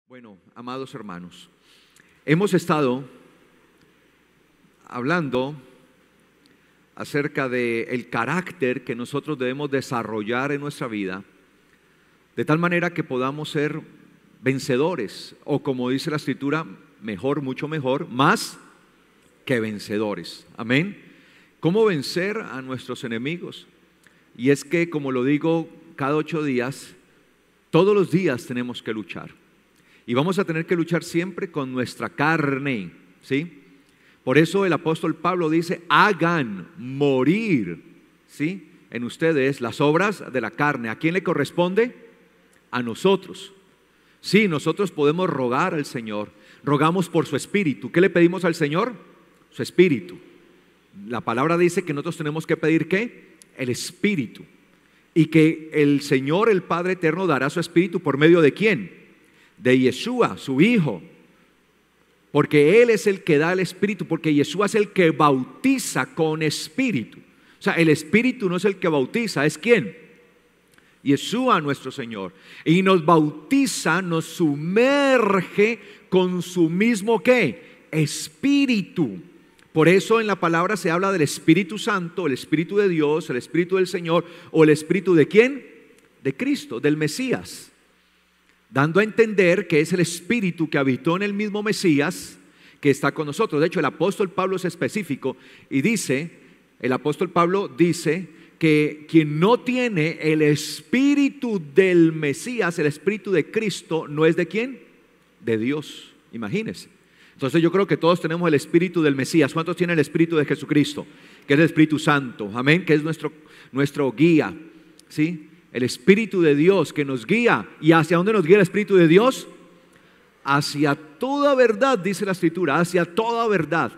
Bueno, amados hermanos, hemos estado hablando acerca del carácter que nosotros debemos desarrollar en nuestra vida, de tal manera que podamos ser vencedores, o como dice la Escritura, mejor, mucho mejor, más que vencedores. Amén. ¿Cómo vencer a nuestros enemigos? Y es que, como lo digo cada 8 días, todos los días tenemos que luchar. Y vamos a tener que luchar siempre con nuestra carne, ¿sí? Por eso el apóstol Pablo dice, hagan morir, ¿sí?, en ustedes las obras de la carne. ¿A quién le corresponde? A nosotros. Sí, nosotros podemos rogar al Señor, rogamos por su Espíritu. ¿Qué le pedimos al Señor? Su Espíritu. La palabra dice que nosotros tenemos que pedir ¿qué? El Espíritu. Y que el Señor, el Padre Eterno, dará su Espíritu por medio de ¿quién? De Yeshua, su Hijo, porque Él es el que da el Espíritu, porque Yeshua es el que bautiza con Espíritu. O sea, el Espíritu no es el que bautiza, ¿es quién? Yeshua nuestro Señor. Y nos bautiza, nos sumerge con su mismo ¿qué? Espíritu. Por eso en la palabra se habla del Espíritu Santo, el Espíritu de Dios, el Espíritu del Señor, o el Espíritu de ¿quién? De Cristo, del Mesías, dando a entender que es el Espíritu que habitó en el mismo Mesías que está con nosotros. De hecho, el apóstol Pablo es específico y dice, el apóstol Pablo dice que quien no tiene el Espíritu del Mesías, el Espíritu de Cristo, ¿no es de quién? De Dios. Imagínense. Entonces yo creo que todos tenemos el Espíritu del Mesías. ¿Cuántos tienen el Espíritu de Jesucristo? Que es el Espíritu Santo, amén, que es nuestro guía, ¿sí? El Espíritu de Dios que nos guía. ¿Y hacia dónde nos guía el Espíritu de Dios? Hacia toda verdad, dice la Escritura, hacia toda verdad.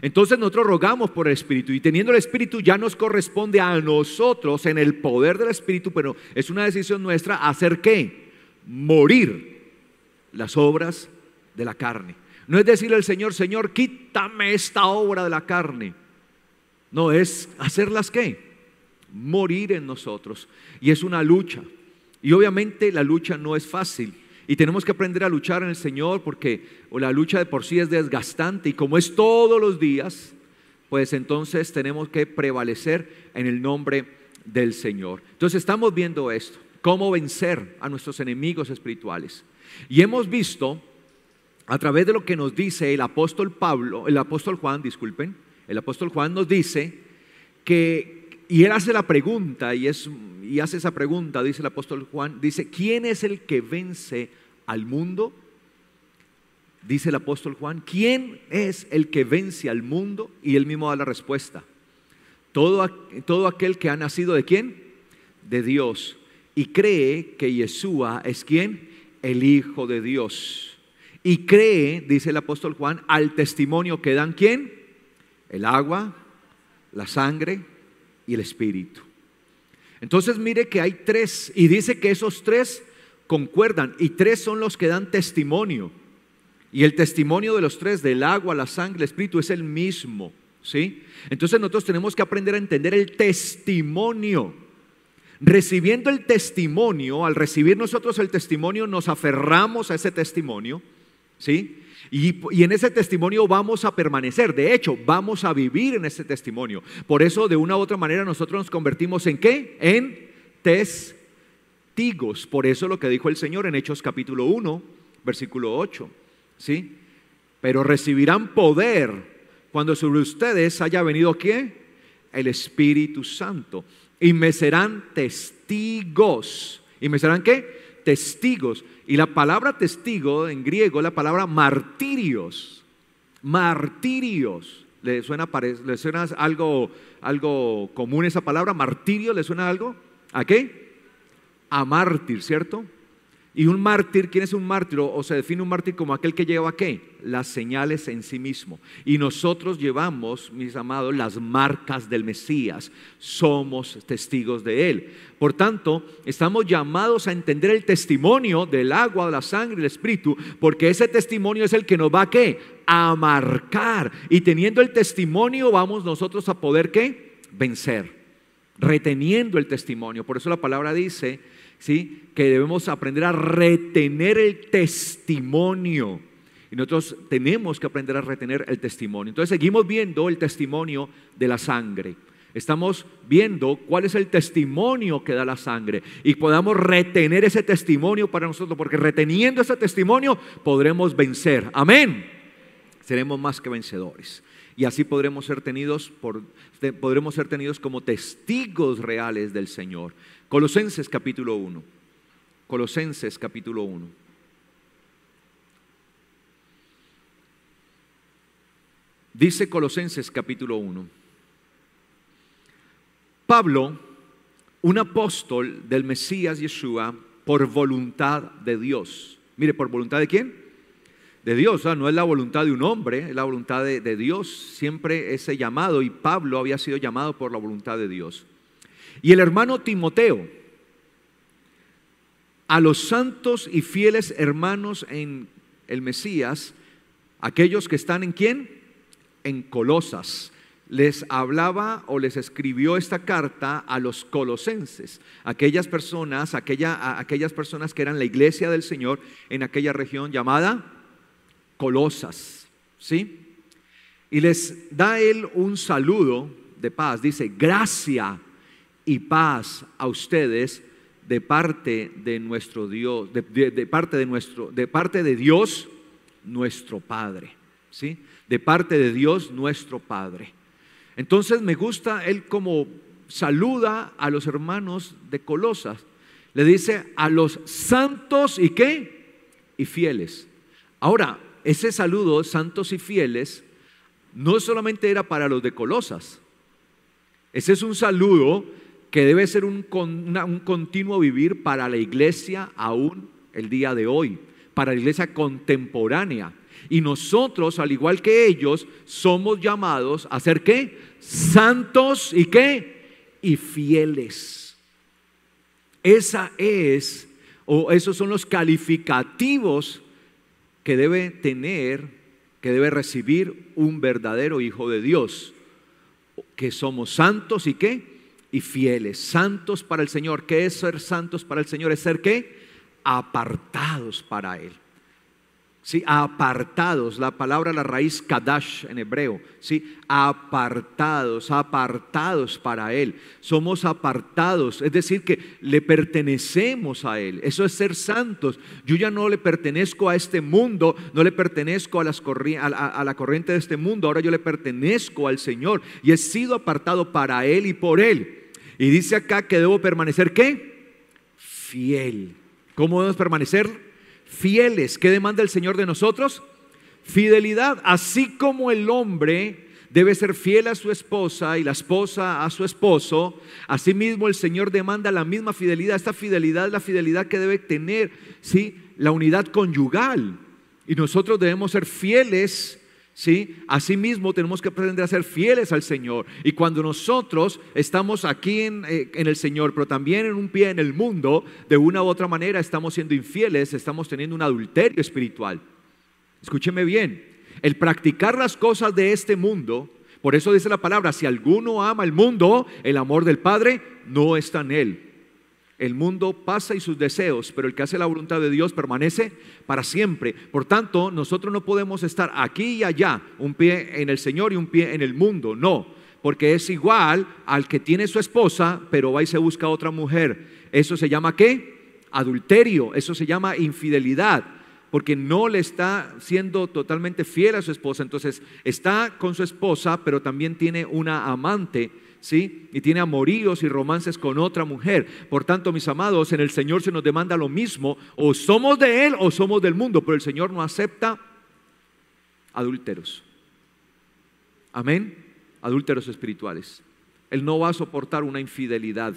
Entonces nosotros rogamos por el Espíritu, y teniendo el Espíritu ya nos corresponde a nosotros, en el poder del Espíritu, pero es una decisión nuestra, hacer ¿qué? Morir las obras de la carne. No es decirle al Señor, Señor, quítame esta obra de la carne. No, es hacerlas ¿qué? Morir en nosotros. Y es una lucha, y obviamente la lucha no es fácil, y tenemos que aprender a luchar en el Señor, porque la lucha de por sí es desgastante, y como es todos los días, pues entonces tenemos que prevalecer en el nombre del Señor. Entonces estamos viendo esto, cómo vencer a nuestros enemigos espirituales, y hemos visto a través de lo que nos dice el apóstol Juan nos dice que, y él hace la pregunta, y hace esa pregunta, dice el apóstol Juan, dice, ¿quién es el que vence al mundo? Dice el apóstol Juan, ¿quién es el que vence al mundo? Y él mismo da la respuesta, todo aquel que ha nacido ¿de quién? De Dios, y cree que Yeshua es ¿quién? El Hijo de Dios, y cree, dice el apóstol Juan, al testimonio que dan ¿quién? El agua, la sangre y el Espíritu. Entonces mire que hay 3, y dice que esos 3 concuerdan, y 3 son los que dan testimonio, y el testimonio de los 3, del agua, la sangre, el Espíritu, es el mismo, ¿sí? Entonces nosotros tenemos que aprender a entender el testimonio. Recibiendo el testimonio, al recibir nosotros el testimonio, nos aferramos a ese testimonio, ¿sí? Y en ese testimonio vamos a permanecer. De hecho, vamos a vivir en ese testimonio. Por eso, de una u otra manera, nosotros nos convertimos ¿en qué? En testigos. Por eso lo que dijo el Señor en Hechos capítulo 1, versículo 8, ¿sí? Pero recibirán poder cuando sobre ustedes haya venido ¿qué? El Espíritu Santo, y me serán testigos. ¿Y me serán qué? Testigos. Y la palabra testigo en griego es la palabra martirios. Martirios. ¿Le suena algo común esa palabra? ¿Martirio le suena algo? ¿A qué? A mártir, ¿cierto? Y un mártir, ¿quién es un mártir? O se define un mártir como aquel que lleva ¿qué? Las señales en sí mismo. Y nosotros llevamos, mis amados, las marcas del Mesías. Somos testigos de Él. Por tanto, estamos llamados a entender el testimonio del agua, de la sangre y el Espíritu, porque ese testimonio es el que nos va ¿a qué? A marcar. Y teniendo el testimonio vamos nosotros a poder ¿qué? Vencer. Reteniendo el testimonio. Por eso la palabra dice, ¿sí? Que debemos aprender a retener el testimonio. Y nosotros tenemos que aprender a retener el testimonio. Entonces seguimos viendo el testimonio de la sangre. Estamos viendo cuál es el testimonio que da la sangre y podamos retener ese testimonio para nosotros, porque reteniendo ese testimonio podremos vencer. Amén. Seremos más que vencedores. Y así podremos ser tenidos como testigos reales del Señor. Colosenses capítulo 1. Colosenses capítulo 1. Dice Colosenses capítulo 1. Pablo, un apóstol del Mesías Yeshua, por voluntad de Dios. Mire, ¿por voluntad de quién? De Dios. No es la voluntad de un hombre, es la voluntad de Dios. Siempre ese llamado, y Pablo había sido llamado por la voluntad de Dios. Y el hermano Timoteo, a los santos y fieles hermanos en el Mesías, aquellos que están ¿en quién? En Colosas. Les hablaba o les escribió esta carta a los colosenses, aquellas personas que eran la iglesia del Señor en aquella región llamada Colosas, ¿sí? Y les da él un saludo de paz. Dice: gracia y paz a ustedes de parte de nuestro Dios, de parte de Dios nuestro Padre, ¿sí? De parte de Dios nuestro Padre. Entonces me gusta él como saluda a los hermanos de Colosas. Le dice a los santos y ¿qué? Y fieles. Ahora, ese saludo, santos y fieles, no solamente era para los de Colosas. Ese es un saludo que debe ser un continuo vivir para la iglesia aún el día de hoy, para la iglesia contemporánea. Y nosotros, al igual que ellos, somos llamados a ser ¿qué? Santos y ¿qué? Y fieles. Esos son los calificativos que debe tener, que debe recibir un verdadero hijo de Dios. Que somos santos y ¿qué? Y fieles. Santos para el Señor. ¿Qué es ser santos para el Señor? Es ser ¿qué? Apartados para Él. Sí, apartados, la palabra, la raíz kadash en hebreo, sí, apartados para Él. Somos apartados, es decir que le pertenecemos a Él. Eso es ser santos. Yo ya no le pertenezco a este mundo, no le pertenezco a la corriente de este mundo. Ahora yo le pertenezco al Señor y he sido apartado para Él y por Él. Y dice acá que debo permanecer ¿qué? Fiel. ¿Cómo debemos permanecer? Fieles. ¿Qué demanda el Señor de nosotros? Fidelidad. Así como el hombre debe ser fiel a su esposa y la esposa a su esposo, asimismo el Señor demanda la misma fidelidad. Esta fidelidad es la fidelidad que debe tener, ¿sí?, la unidad conyugal. Y nosotros debemos ser fieles, ¿sí? Asimismo tenemos que aprender a ser fieles al Señor. Y cuando nosotros estamos aquí en el Señor, pero también en un pie en el mundo, de una u otra manera estamos siendo infieles, estamos teniendo un adulterio espiritual. Escúcheme bien, el practicar las cosas de este mundo, por eso dice la palabra: si alguno ama el mundo, el amor del Padre no está en él. El mundo pasa y sus deseos, pero el que hace la voluntad de Dios permanece para siempre. Por tanto, nosotros no podemos estar aquí y allá, un pie en el Señor y un pie en el mundo. No, porque es igual al que tiene su esposa, pero va y se busca a otra mujer. ¿Eso se llama qué? Adulterio. Eso se llama infidelidad, porque no le está siendo totalmente fiel a su esposa. Entonces está con su esposa, pero también tiene una amante, ¿sí? Y tiene amoríos y romances con otra mujer. Por tanto, mis amados, en el Señor se nos demanda lo mismo: o somos de Él o somos del mundo. Pero el Señor no acepta adúlteros. Amén. Adúlteros espirituales. Él no va a soportar una infidelidad.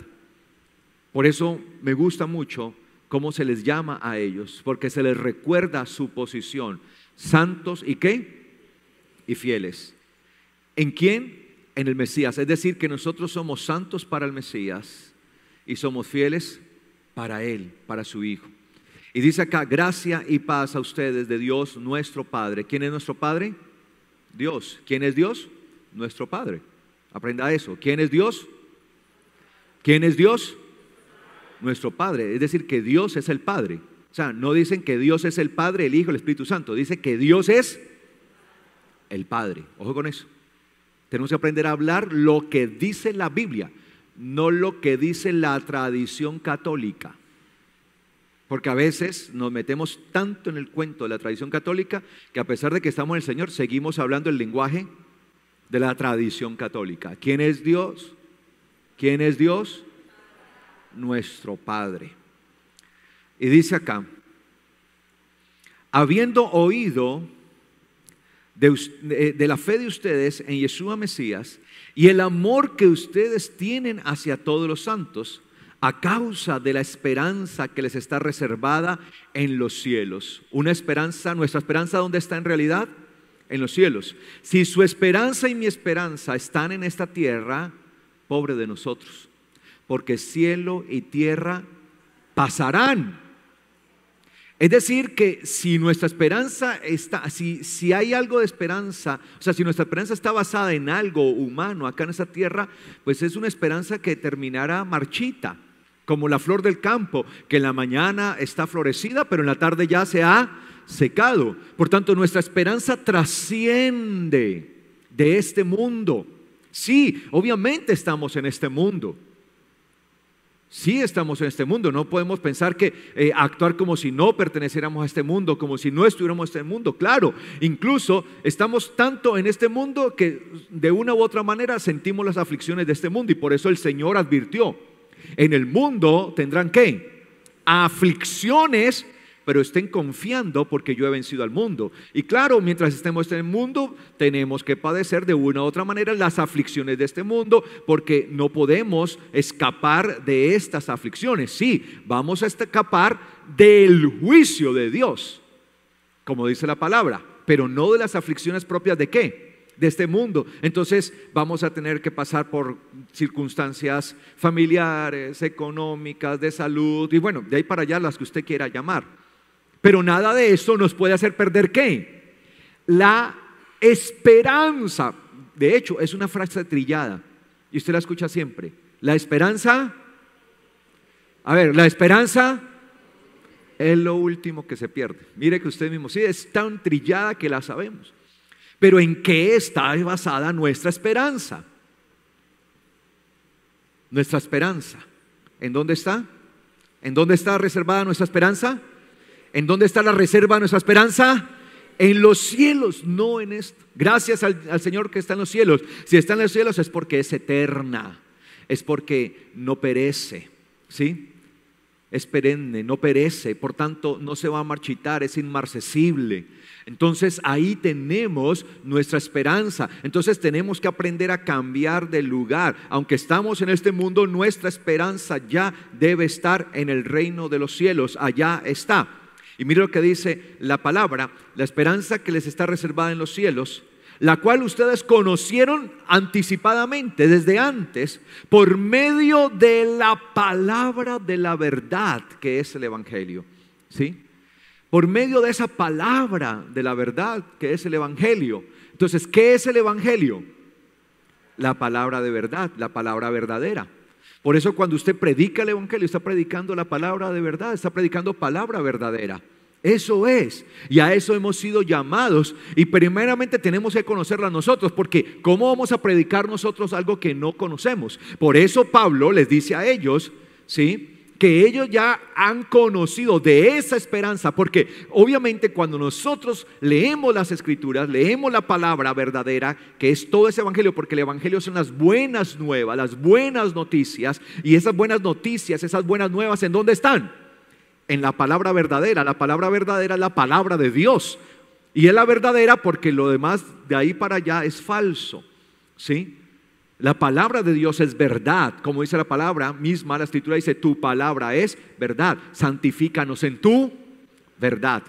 Por eso me gusta mucho cómo se les llama a ellos, porque se les recuerda su posición: santos y ¿qué? Y fieles. ¿En quién? En el Mesías. Es decir, que nosotros somos santos para el Mesías y somos fieles para Él, para su Hijo. Y dice acá: gracia y paz a ustedes de Dios nuestro Padre. ¿Quién es nuestro Padre? Dios. ¿Quién es Dios? Nuestro Padre. Aprenda eso. ¿Quién es Dios? ¿Quién es Dios? nuestro Padre. Es decir, que Dios es el Padre. O sea, no dicen que Dios es el Padre, el Hijo, el Espíritu Santo. Dice que Dios es el Padre. Ojo con eso. Tenemos que aprender a hablar lo que dice la Biblia, no lo que dice la tradición católica. Porque a veces nos metemos tanto en el cuento de la tradición católica que a pesar de que estamos en el Señor, seguimos hablando el lenguaje de la tradición católica. ¿Quién es Dios? ¿Quién es Dios? Nuestro Padre. Y dice acá, habiendo oído de la fe de ustedes en Yeshua Mesías y el amor que ustedes tienen hacia todos los santos, a causa de la esperanza que les está reservada en los cielos. Una esperanza, nuestra esperanza, ¿dónde está en realidad? En los cielos. Si su esperanza y mi esperanza están en esta tierra, pobre de nosotros, porque cielo y tierra pasarán. Es decir, que si nuestra esperanza está, si hay algo de esperanza, o sea, si nuestra esperanza está basada en algo humano acá en esta tierra, pues es una esperanza que terminará marchita, como la flor del campo, que en la mañana está florecida, pero en la tarde ya se ha secado. Por tanto, nuestra esperanza trasciende de este mundo. Sí, obviamente estamos en este mundo. Sí estamos en este mundo, no podemos pensar que actuar como si no perteneciéramos a este mundo, como si no estuviéramos en este mundo. Claro, incluso estamos tanto en este mundo que de una u otra manera sentimos las aflicciones de este mundo, y por eso el Señor advirtió: en el mundo tendrán ¿qué? Aflicciones, pero estén confiando porque yo he vencido al mundo. Y claro, mientras estemos en el mundo, tenemos que padecer de una u otra manera las aflicciones de este mundo, porque no podemos escapar de estas aflicciones. Sí, vamos a escapar del juicio de Dios, como dice la palabra, pero no de las aflicciones propias ¿de qué? De este mundo. Entonces vamos a tener que pasar por circunstancias familiares, económicas, de salud, y bueno, de ahí para allá las que usted quiera llamar. Pero nada de eso nos puede hacer perder ¿qué? La esperanza. De hecho, es una frase trillada y usted la escucha siempre. La esperanza, a ver, la esperanza es lo último que se pierde. Mire que usted mismo, sí, es tan trillada que la sabemos. Pero ¿en qué está basada nuestra esperanza? Nuestra esperanza, ¿en dónde está? ¿En dónde está reservada nuestra esperanza? ¿En dónde está la reserva de nuestra esperanza? En los cielos, no en esto. Gracias al Señor que está en los cielos. Si está en los cielos es porque es eterna, es porque no perece, ¿sí? Es perenne, no perece, por tanto no se va a marchitar, es inmarcesible. Entonces ahí tenemos nuestra esperanza. Entonces tenemos que aprender a cambiar de lugar. Aunque estamos en este mundo, nuestra esperanza ya debe estar en el reino de los cielos. Allá está. Y mire lo que dice la palabra: la esperanza que les está reservada en los cielos, la cual ustedes conocieron anticipadamente, desde antes, por medio de la palabra de la verdad, que es el Evangelio. ¿Sí? Por medio de esa palabra de la verdad, que es el Evangelio. Entonces, ¿qué es el Evangelio? La palabra de verdad, la palabra verdadera. Por eso cuando usted predica el Evangelio, está predicando la palabra de verdad, está predicando palabra verdadera. Eso es, y a eso hemos sido llamados, y primeramente tenemos que conocerla nosotros, porque ¿cómo vamos a predicar nosotros algo que no conocemos? Por eso Pablo les dice a ellos, ¿sí?, que ellos ya han conocido de esa esperanza, porque obviamente cuando nosotros leemos las escrituras, leemos la palabra verdadera, que es todo ese evangelio, porque el evangelio son las buenas nuevas, las buenas noticias, y esas buenas noticias, esas buenas nuevas, ¿en dónde están? En la palabra verdadera. La palabra verdadera es la palabra de Dios, y es la verdadera porque lo demás de ahí para allá es falso, ¿sí? La palabra de Dios es verdad, como dice la palabra misma, la escritura dice: tu palabra es verdad, santifícanos en tu verdad.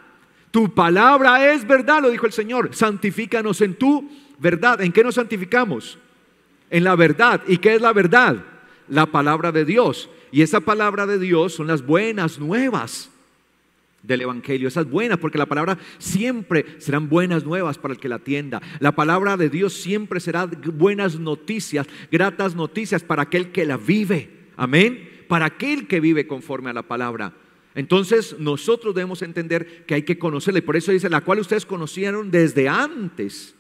Tu palabra es verdad, lo dijo el Señor, santifícanos en tu verdad. ¿En qué nos santificamos? En la verdad. ¿Y qué es la verdad? La palabra de Dios. Y esa palabra de Dios son las buenas nuevas del evangelio. Esas buenas, porque la palabra siempre serán buenas nuevas para el que la atienda. La palabra de Dios siempre será buenas noticias, gratas noticias para aquel que la vive. Amén. para aquel que vive conforme a la palabra. Entonces nosotros debemos entender que hay que conocerla, y por eso dice, la cual ustedes conocieron desde antes.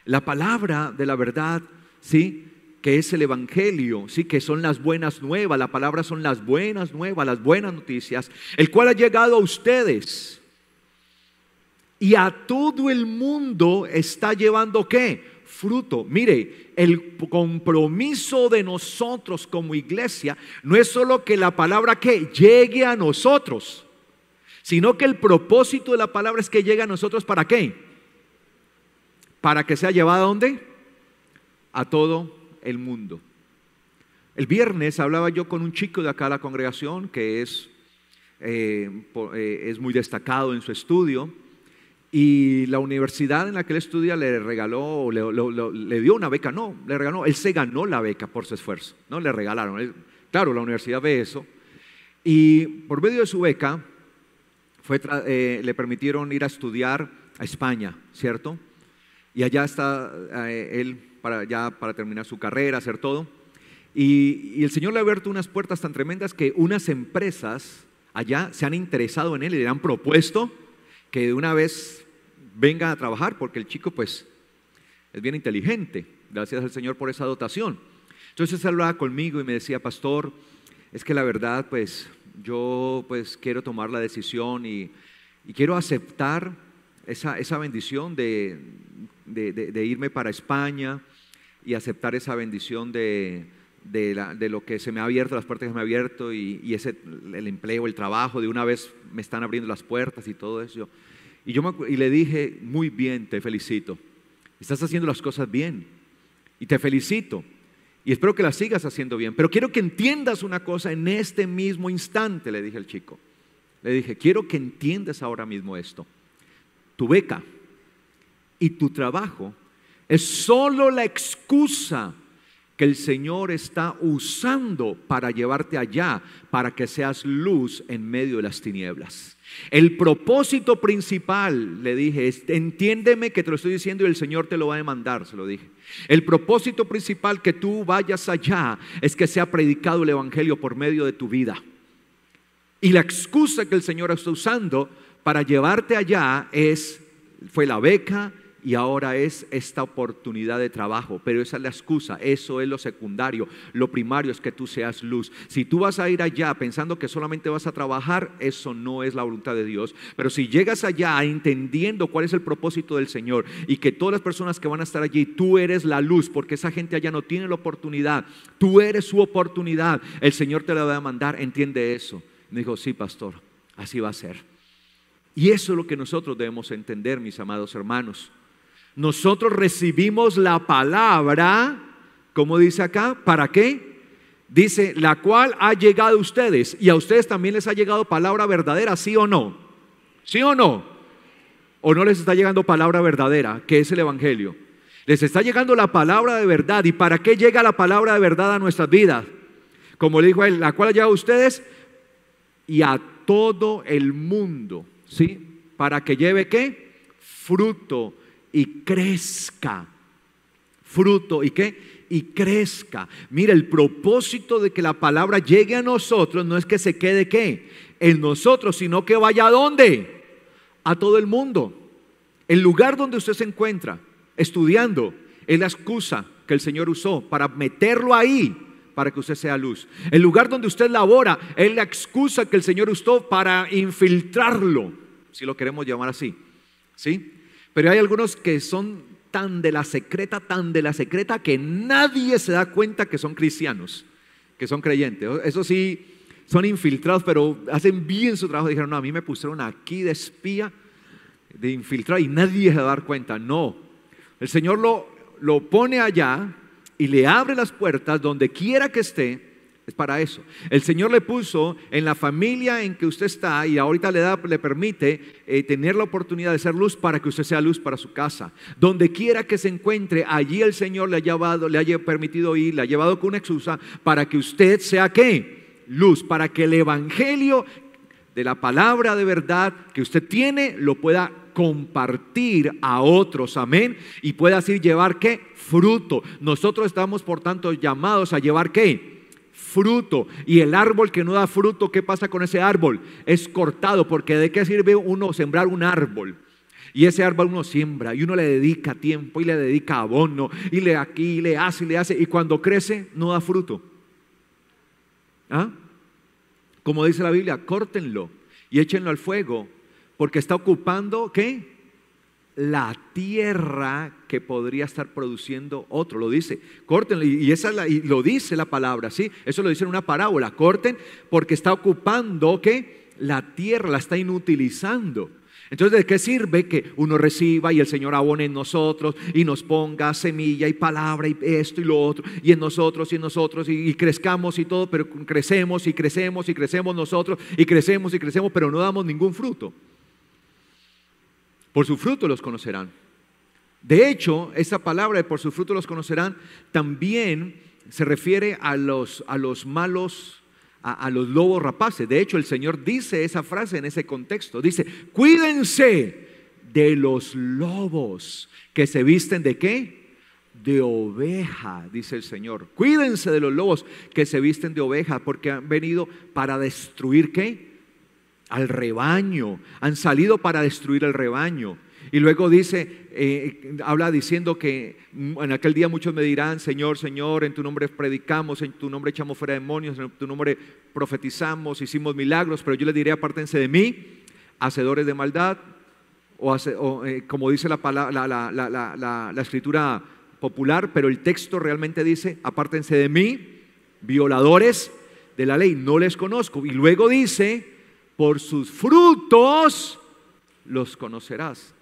La palabra de la verdad, ¿sí?, que es el evangelio, ¿sí?, que son las buenas nuevas. La palabra son las buenas nuevas, las buenas noticias, el cual ha llegado a ustedes y a todo el mundo está llevando ¿qué? Fruto. Mire, el compromiso de nosotros como iglesia no es solo que la palabra que llegue a nosotros, sino que el propósito de la palabra es que llegue a nosotros. ¿Para qué? Para que sea llevada ¿a dónde? A todo el mundo. El viernes hablaba yo con un chico de acá de la congregación que es muy destacado en su estudio, y la universidad en la que él estudia le regaló, le dio una beca. No, le regaló, él se ganó la beca por su esfuerzo, no le regalaron. Claro, la universidad ve eso, y por medio de su beca le permitieron ir a estudiar a España, ¿cierto? Y allá está él para terminar su carrera, hacer todo. Y el Señor le ha abierto unas puertas tan tremendas que unas empresas allá se han interesado en él y le han propuesto que de una vez venga a trabajar, porque el chico pues es bien inteligente, gracias al Señor por esa dotación. Entonces él hablaba conmigo y me decía, pastor, es que la verdad pues yo pues quiero tomar la decisión y quiero aceptar esa bendición de irme para España, y aceptar esa bendición de lo que se me ha abierto, las puertas que se me ha abierto, y el empleo, el trabajo, de una vez me están abriendo las puertas y todo eso. Y le dije, muy bien, te felicito, estás haciendo las cosas bien y te felicito y espero que las sigas haciendo bien, pero quiero que entiendas una cosa en este mismo instante. Le dije al chico, le dije, quiero que entiendas ahora mismo esto: tu beca y tu trabajo es solo la excusa que el Señor está usando para llevarte allá, para que seas luz en medio de las tinieblas. El propósito principal, le dije, es, entiéndeme que te lo estoy diciendo y el Señor te lo va a demandar, se lo dije. El propósito principal que tú vayas allá es que sea predicado el evangelio por medio de tu vida. Y la excusa que el Señor está usando para llevarte allá fue la beca, y ahora es esta oportunidad de trabajo. Pero esa es la excusa, eso es lo secundario. Lo primario es que tú seas luz. Si tú vas a ir allá pensando que solamente vas a trabajar, eso no es la voluntad de Dios. Pero si llegas allá entendiendo cuál es el propósito del Señor, y que todas las personas que van a estar allí, tú eres la luz, porque esa gente allá no tiene la oportunidad, tú eres su oportunidad, el Señor te la va a mandar. Entiende eso. Me dijo, sí, pastor, así va a ser. Y eso es lo que nosotros debemos entender, mis amados hermanos. Nosotros recibimos la palabra, como dice acá, ¿para qué? Dice, la cual ha llegado a ustedes, y a ustedes también les ha llegado palabra verdadera, ¿sí o no? ¿Sí o no? ¿O no les está llegando palabra verdadera, que es el evangelio? Les está llegando la palabra de verdad. ¿Y para qué llega la palabra de verdad a nuestras vidas? Como le dijo él, la cual ha llegado a ustedes y a todo el mundo, ¿sí? ¿Para que lleve qué? Fruto y crezca. Fruto y qué? Y crezca. Mira, el propósito de que la palabra llegue a nosotros no es que se quede ¿qué? En nosotros, sino que vaya ¿a dónde? A todo el mundo. El lugar donde usted se encuentra estudiando es la excusa que el Señor usó para meterlo ahí, para que usted sea luz. El lugar donde usted labora es la excusa que el Señor usó para infiltrarlo, si lo queremos llamar así, ¿sí? Pero hay algunos que son tan de la secreta, que nadie se da cuenta que son cristianos, que son creyentes. Eso sí, son infiltrados, pero hacen bien su trabajo. Dijeron, no, a mí me pusieron aquí de espía, de infiltrado, y nadie se va a dar cuenta. No, el Señor lo pone allá y le abre las puertas donde quiera que esté. Es para eso. El Señor le puso en la familia en que usted está, y ahorita le permite tener la oportunidad de ser luz para que usted sea luz para su casa. Donde quiera que se encuentre, allí el Señor le haya permitido ir, le ha llevado con una excusa para que usted sea ¿qué? Luz, para que el evangelio de la palabra de verdad que usted tiene lo pueda compartir a otros, amén, y pueda así llevar ¿qué? Fruto. Nosotros estamos por tanto llamados a llevar ¿qué? Fruto. Y el árbol que no da fruto, ¿qué pasa con ese árbol? Es cortado, porque ¿de qué sirve uno sembrar un árbol? Y ese árbol uno siembra y uno le dedica tiempo y le dedica abono y le aquí, le hace y cuando crece no da fruto. ¿Ah? Como dice la Biblia, córtenlo y échenlo al fuego, porque está ocupando, ¿qué? La tierra que podría estar produciendo otro. Lo dice, córtenlo, y lo dice la palabra, ¿sí? Eso lo dice en una parábola, corten porque está ocupando, ¿qué? La tierra, la está inutilizando. Entonces, ¿de qué sirve que uno reciba y el Señor abone en nosotros y nos ponga semilla y palabra y esto y lo otro y en nosotros y crezcamos y todo, pero crecemos y crecemos y crecemos nosotros y crecemos, pero no damos ningún fruto? Por su fruto los conocerán. De hecho, esa palabra de por su fruto los conocerán también se refiere a los malos, a los lobos rapaces. De hecho, el Señor dice esa frase en ese contexto. Dice, cuídense de los lobos que se visten ¿de qué? De oveja, dice el Señor. Cuídense de los lobos que se visten de oveja, porque han venido para destruir ¿qué? Al rebaño. Han salido para destruir el rebaño. Y luego dice, habla diciendo que en aquel día muchos me dirán, Señor, Señor, en tu nombre predicamos, en tu nombre echamos fuera demonios, en tu nombre profetizamos, hicimos milagros, pero yo les diré, apártense de mí, hacedores de maldad, como dice la escritura popular, pero el texto realmente dice, apártense de mí, violadores de la ley, no les conozco. Y luego dice, por sus frutos los conocerás.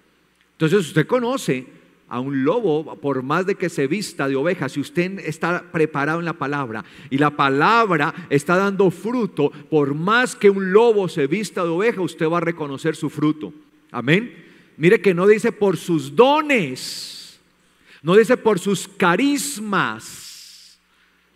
Entonces usted conoce a un lobo por más de que se vista de oveja. Si usted está preparado en la palabra y la palabra está dando fruto, por más que un lobo se vista de oveja, usted va a reconocer su fruto. Amén. Mire que no dice por sus dones, no dice por sus carismas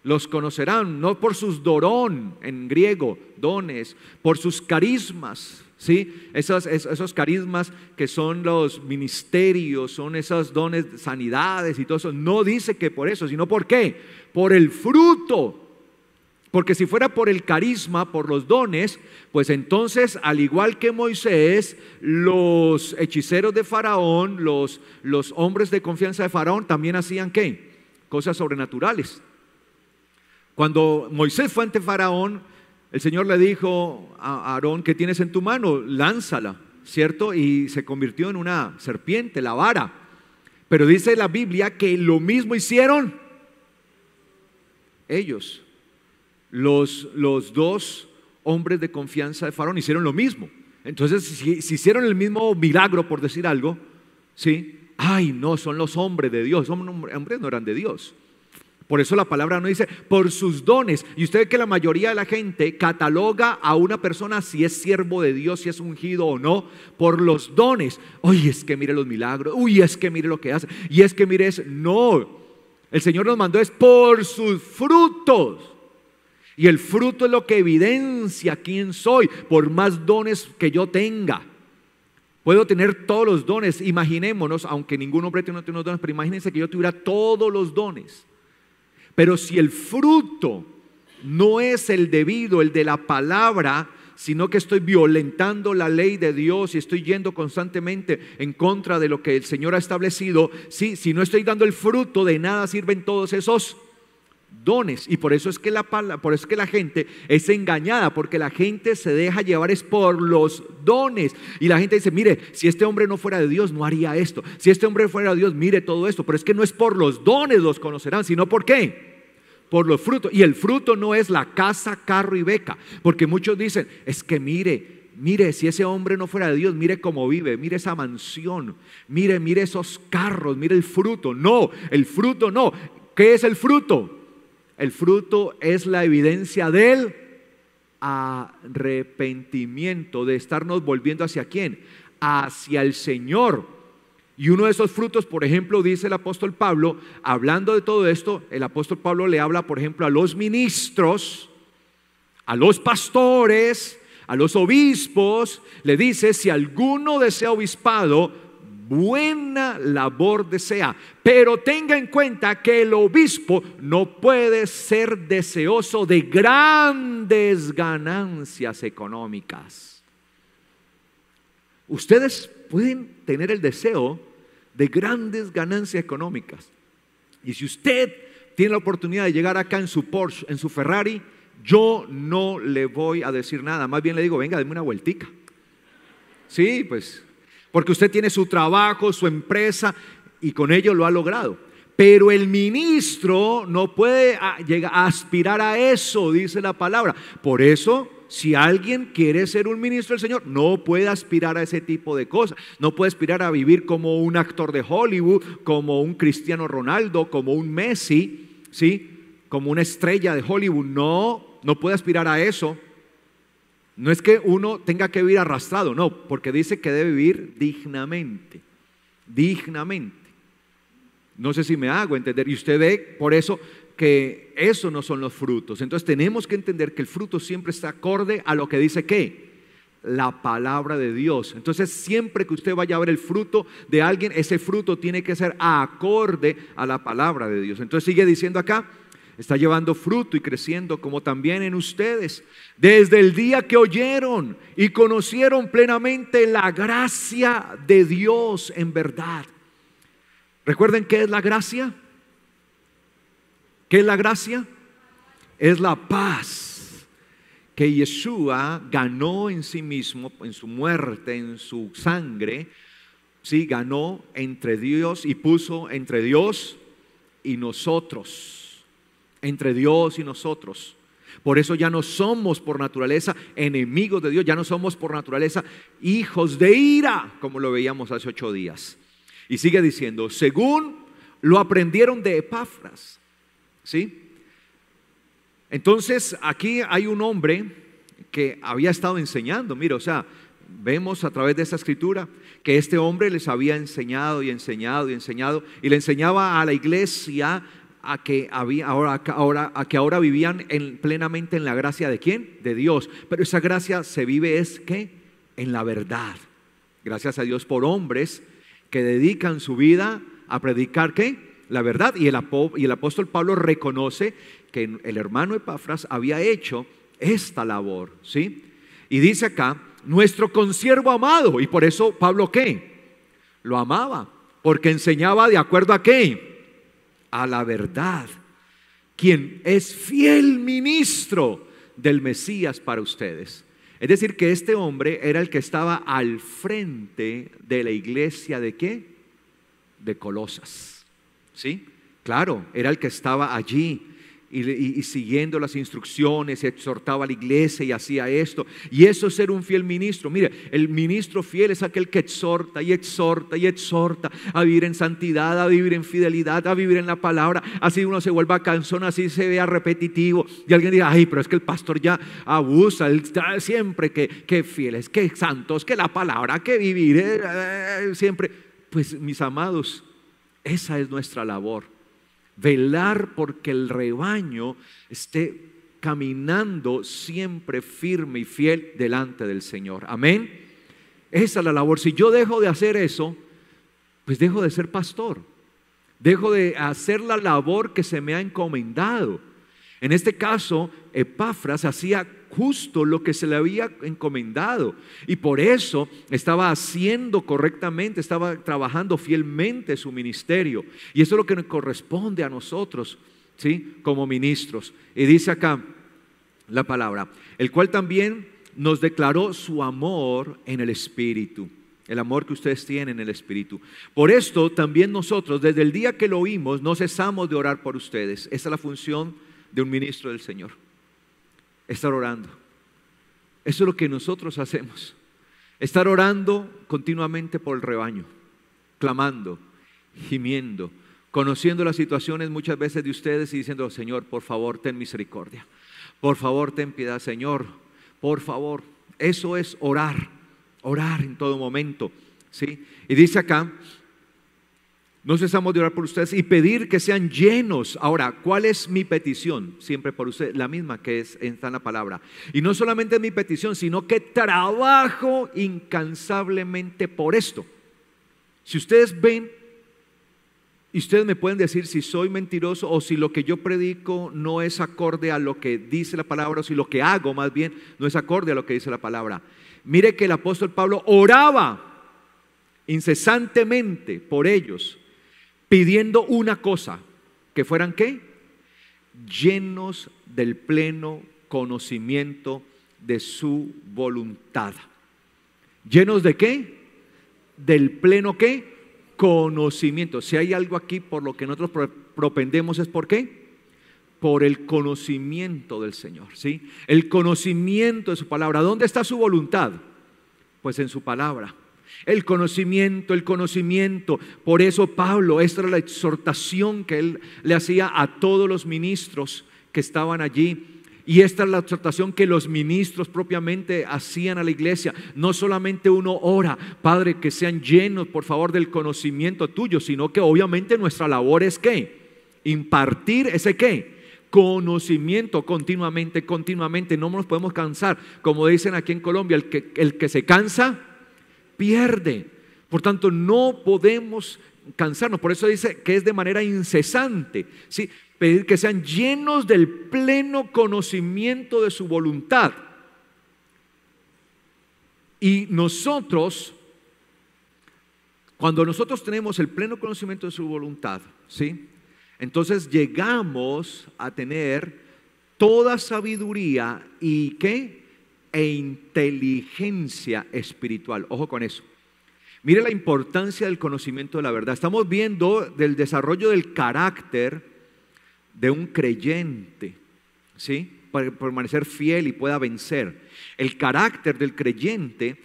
los conocerán, no por sus dorón en griego, dones, por sus carismas. ¿Sí? Esos carismas que son los ministerios, son esos dones de sanidades y todo eso. No dice que por eso, sino ¿por qué? Por el fruto. Porque si fuera por el carisma, por los dones, pues entonces, al igual que Moisés, los hechiceros de Faraón, los hombres de confianza de Faraón, también hacían ¿qué? Cosas sobrenaturales. Cuando Moisés fue ante Faraón, el Señor le dijo a Aarón, ¿qué tienes en tu mano? Lánzala, ¿cierto? Y se convirtió en una serpiente, la vara. Pero dice la Biblia que lo mismo hicieron ellos. Los dos hombres de confianza de Faraón hicieron lo mismo. Entonces, si hicieron el mismo milagro, por decir algo, ¿sí? Ay, no, son los hombres de Dios. Hombres no eran de Dios. Por eso la palabra no dice por sus dones. Y usted ve que la mayoría de la gente cataloga a una persona si es siervo de Dios, si es ungido o no, por los dones. Uy, es que mire los milagros. Uy, es que mire lo que hace. Y es que mire eso. No, el Señor nos mandó es por sus frutos. Y el fruto es lo que evidencia quién soy, por más dones que yo tenga. Puedo tener todos los dones. Imaginémonos, aunque ningún hombre tiene unos dones, pero imagínense que yo tuviera todos los dones. Pero si el fruto no es el debido, el de la palabra, sino que estoy violentando la ley de Dios y estoy yendo constantemente en contra de lo que el Señor ha establecido, si no estoy dando el fruto, de nada sirven todos esos dones. Y por eso es que la gente es engañada, porque la gente se deja llevar es por los dones. Y la gente dice, mire, si este hombre no fuera de Dios no haría esto, si este hombre fuera de Dios, mire todo esto. Pero es que no es por los dones los conocerán, sino ¿por qué? Por los frutos. Y el fruto no es la casa, carro y beca, porque muchos dicen, es que mire, si ese hombre no fuera de Dios, mire cómo vive, mire esa mansión, mire esos carros, mire el fruto. No, el fruto no. ¿Qué es el fruto? El fruto es la evidencia del arrepentimiento, de estarnos volviendo ¿hacia quién? Hacia el Señor. Y uno de esos frutos, por ejemplo, dice el apóstol Pablo, hablando de todo esto, el apóstol Pablo le habla, por ejemplo, a los ministros, a los pastores, a los obispos, le dice, si alguno desea obispado, buena labor desea, pero tenga en cuenta que el obispo no puede ser deseoso de grandes ganancias económicas. Ustedes pueden tener el deseo de grandes ganancias económicas, y si usted tiene la oportunidad de llegar acá en su Porsche, en su Ferrari, yo no le voy a decir nada, más bien le digo, venga, deme una vueltica. Sí, pues, porque usted tiene su trabajo, su empresa, y con ello lo ha logrado. Pero el ministro no puede llegar a aspirar a eso, dice la palabra. Por eso, si alguien quiere ser un ministro del Señor, no puede aspirar a ese tipo de cosas. No puede aspirar a vivir como un actor de Hollywood, como un Cristiano Ronaldo, como un Messi, ¿sí? Como una estrella de Hollywood. No puede aspirar a eso. No es que uno tenga que vivir arrastrado, no, porque dice que debe vivir dignamente. Dignamente. No sé si me hago entender. Y usted ve por eso que esos no son los frutos. Entonces tenemos que entender que el fruto siempre está acorde a lo que dice ¿qué? La palabra de Dios. Entonces siempre que usted vaya a ver el fruto de alguien, ese fruto tiene que ser acorde a la palabra de Dios. Entonces sigue diciendo acá, está llevando fruto y creciendo como también en ustedes, desde el día que oyeron y conocieron plenamente la gracia de Dios en verdad. ¿Recuerden qué es la gracia? ¿Qué es la gracia? Es la paz que Yeshua ganó en sí mismo, en su muerte, en su sangre. Sí, ganó entre Dios y puso entre Dios y nosotros. Entre Dios y nosotros. Por eso ya no somos por naturaleza enemigos de Dios, ya no somos por naturaleza hijos de ira, como lo veíamos hace 8 días. Y sigue diciendo, según lo aprendieron de Epafras. ¿Sí? Entonces aquí hay un hombre que había estado enseñando. Mira, o sea, vemos a través de esta escritura que este hombre les había enseñado y enseñado y enseñado, y le enseñaba a la iglesia a que ahora vivían plenamente en la gracia de ¿quién? De Dios. Pero esa gracia se vive es ¿qué? En la verdad. Gracias a Dios por hombres que dedican su vida a predicar ¿qué? La verdad. Y el apóstol Pablo reconoce que el hermano Epafras había hecho esta labor, ¿sí? Y dice acá, nuestro consiervo amado. Y por eso Pablo ¿qué? Lo amaba, porque enseñaba de acuerdo a ¿qué? A la verdad, quien es fiel ministro del Mesías para ustedes. Es decir, que este hombre era el que estaba al frente de la iglesia ¿de qué? De Colosas. ¿Sí? Claro, era el que estaba allí y siguiendo las instrucciones, exhortaba a la iglesia y hacía esto. Y eso es ser un fiel ministro. Mire, el ministro fiel es aquel que exhorta y exhorta y exhorta a vivir en santidad, a vivir en fidelidad, a vivir en la palabra. Así uno se vuelva cansón, así se vea repetitivo. Y alguien dirá, ay, pero es que el pastor ya abusa, él está siempre que fieles, que santos, que la palabra, que vivir siempre. Pues mis amados, esa es nuestra labor. Velar porque el rebaño esté caminando siempre firme y fiel delante del Señor. Amén. Esa es la labor. Si yo dejo de hacer eso, pues dejo de ser pastor. Dejo de hacer la labor que se me ha encomendado. En este caso, Epafras hacía justo lo que se le había encomendado, y por eso estaba haciendo correctamente, estaba trabajando fielmente su ministerio. Y eso es lo que nos corresponde a nosotros, ¿sí? Como ministros. Y dice acá la palabra, el cual también nos declaró su amor en el Espíritu. El amor que ustedes tienen en el Espíritu. Por esto también nosotros, desde el día que lo oímos, no cesamos de orar por ustedes. Esa es la función de un ministro del Señor, estar orando. Eso es lo que nosotros hacemos, estar orando continuamente por el rebaño, clamando, gimiendo, conociendo las situaciones muchas veces de ustedes y diciendo, Señor, por favor, ten misericordia, por favor, ten piedad, Señor, por favor. Eso es orar, orar en todo momento, ¿sí? Y dice acá, no cesamos de orar por ustedes y pedir que sean llenos. Ahora, ¿cuál es mi petición? Siempre por ustedes, la misma que está en la palabra. Y no solamente es mi petición, sino que trabajo incansablemente por esto. Si ustedes ven, y ustedes me pueden decir si soy mentiroso o si lo que yo predico no es acorde a lo que dice la palabra, o si lo que hago más bien no es acorde a lo que dice la palabra. Mire que el apóstol Pablo oraba incesantemente por ellos, pidiendo una cosa, que fueran ¿qué? Llenos del pleno conocimiento de su voluntad. ¿Llenos de qué? Del pleno ¿qué? Conocimiento. Si hay algo aquí por lo que nosotros propendemos, ¿es por qué? Por el conocimiento del Señor, ¿sí? El conocimiento de su palabra. ¿Dónde está su voluntad? Pues en su palabra. El conocimiento, el conocimiento. Por eso Pablo, esta era la exhortación que él le hacía a todos los ministros que estaban allí. Y esta es la exhortación que los ministros propiamente hacían a la iglesia. No solamente uno ora, Padre, que sean llenos por favor del conocimiento tuyo, sino que obviamente nuestra labor es ¿qué? Impartir ese ¿qué? Conocimiento continuamente, continuamente. No nos podemos cansar. Como dicen aquí en Colombia, el que se cansa, pierde. Por tanto, no podemos cansarnos. Por eso dice que es de manera incesante, ¿sí? Pedir que sean llenos del pleno conocimiento de su voluntad. Y nosotros, cuando nosotros tenemos el pleno conocimiento de su voluntad, ¿sí? Entonces llegamos a tener toda sabiduría y ¿qué? E inteligencia espiritual. Ojo con eso. Mire la importancia del conocimiento de la verdad. Estamos viendo del desarrollo del carácter de un creyente, ¿sí? Para permanecer fiel y pueda vencer. El carácter del creyente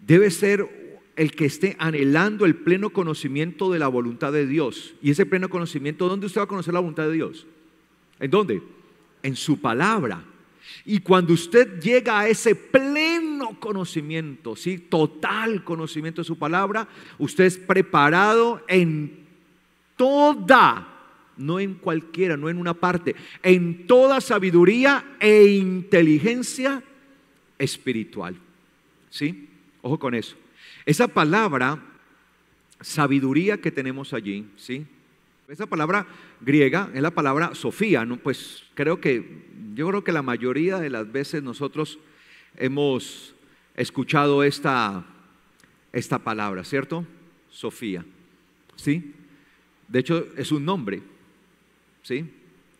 debe ser el que esté anhelando el pleno conocimiento de la voluntad de Dios. Y ese pleno conocimiento, ¿dónde usted va a conocer la voluntad de Dios? ¿En dónde? En su palabra. Y cuando usted llega a ese pleno conocimiento, ¿sí? Total conocimiento de su palabra, usted es preparado en toda, no en cualquiera, no en una parte, en toda sabiduría e inteligencia espiritual, ¿sí? Ojo con eso. Esa palabra sabiduría que tenemos allí, ¿sí? Esa palabra griega es la palabra Sofía, ¿no? Pues yo creo que la mayoría de las veces nosotros hemos escuchado esta palabra, ¿cierto? Sofía, ¿sí? De hecho es un nombre, ¿sí?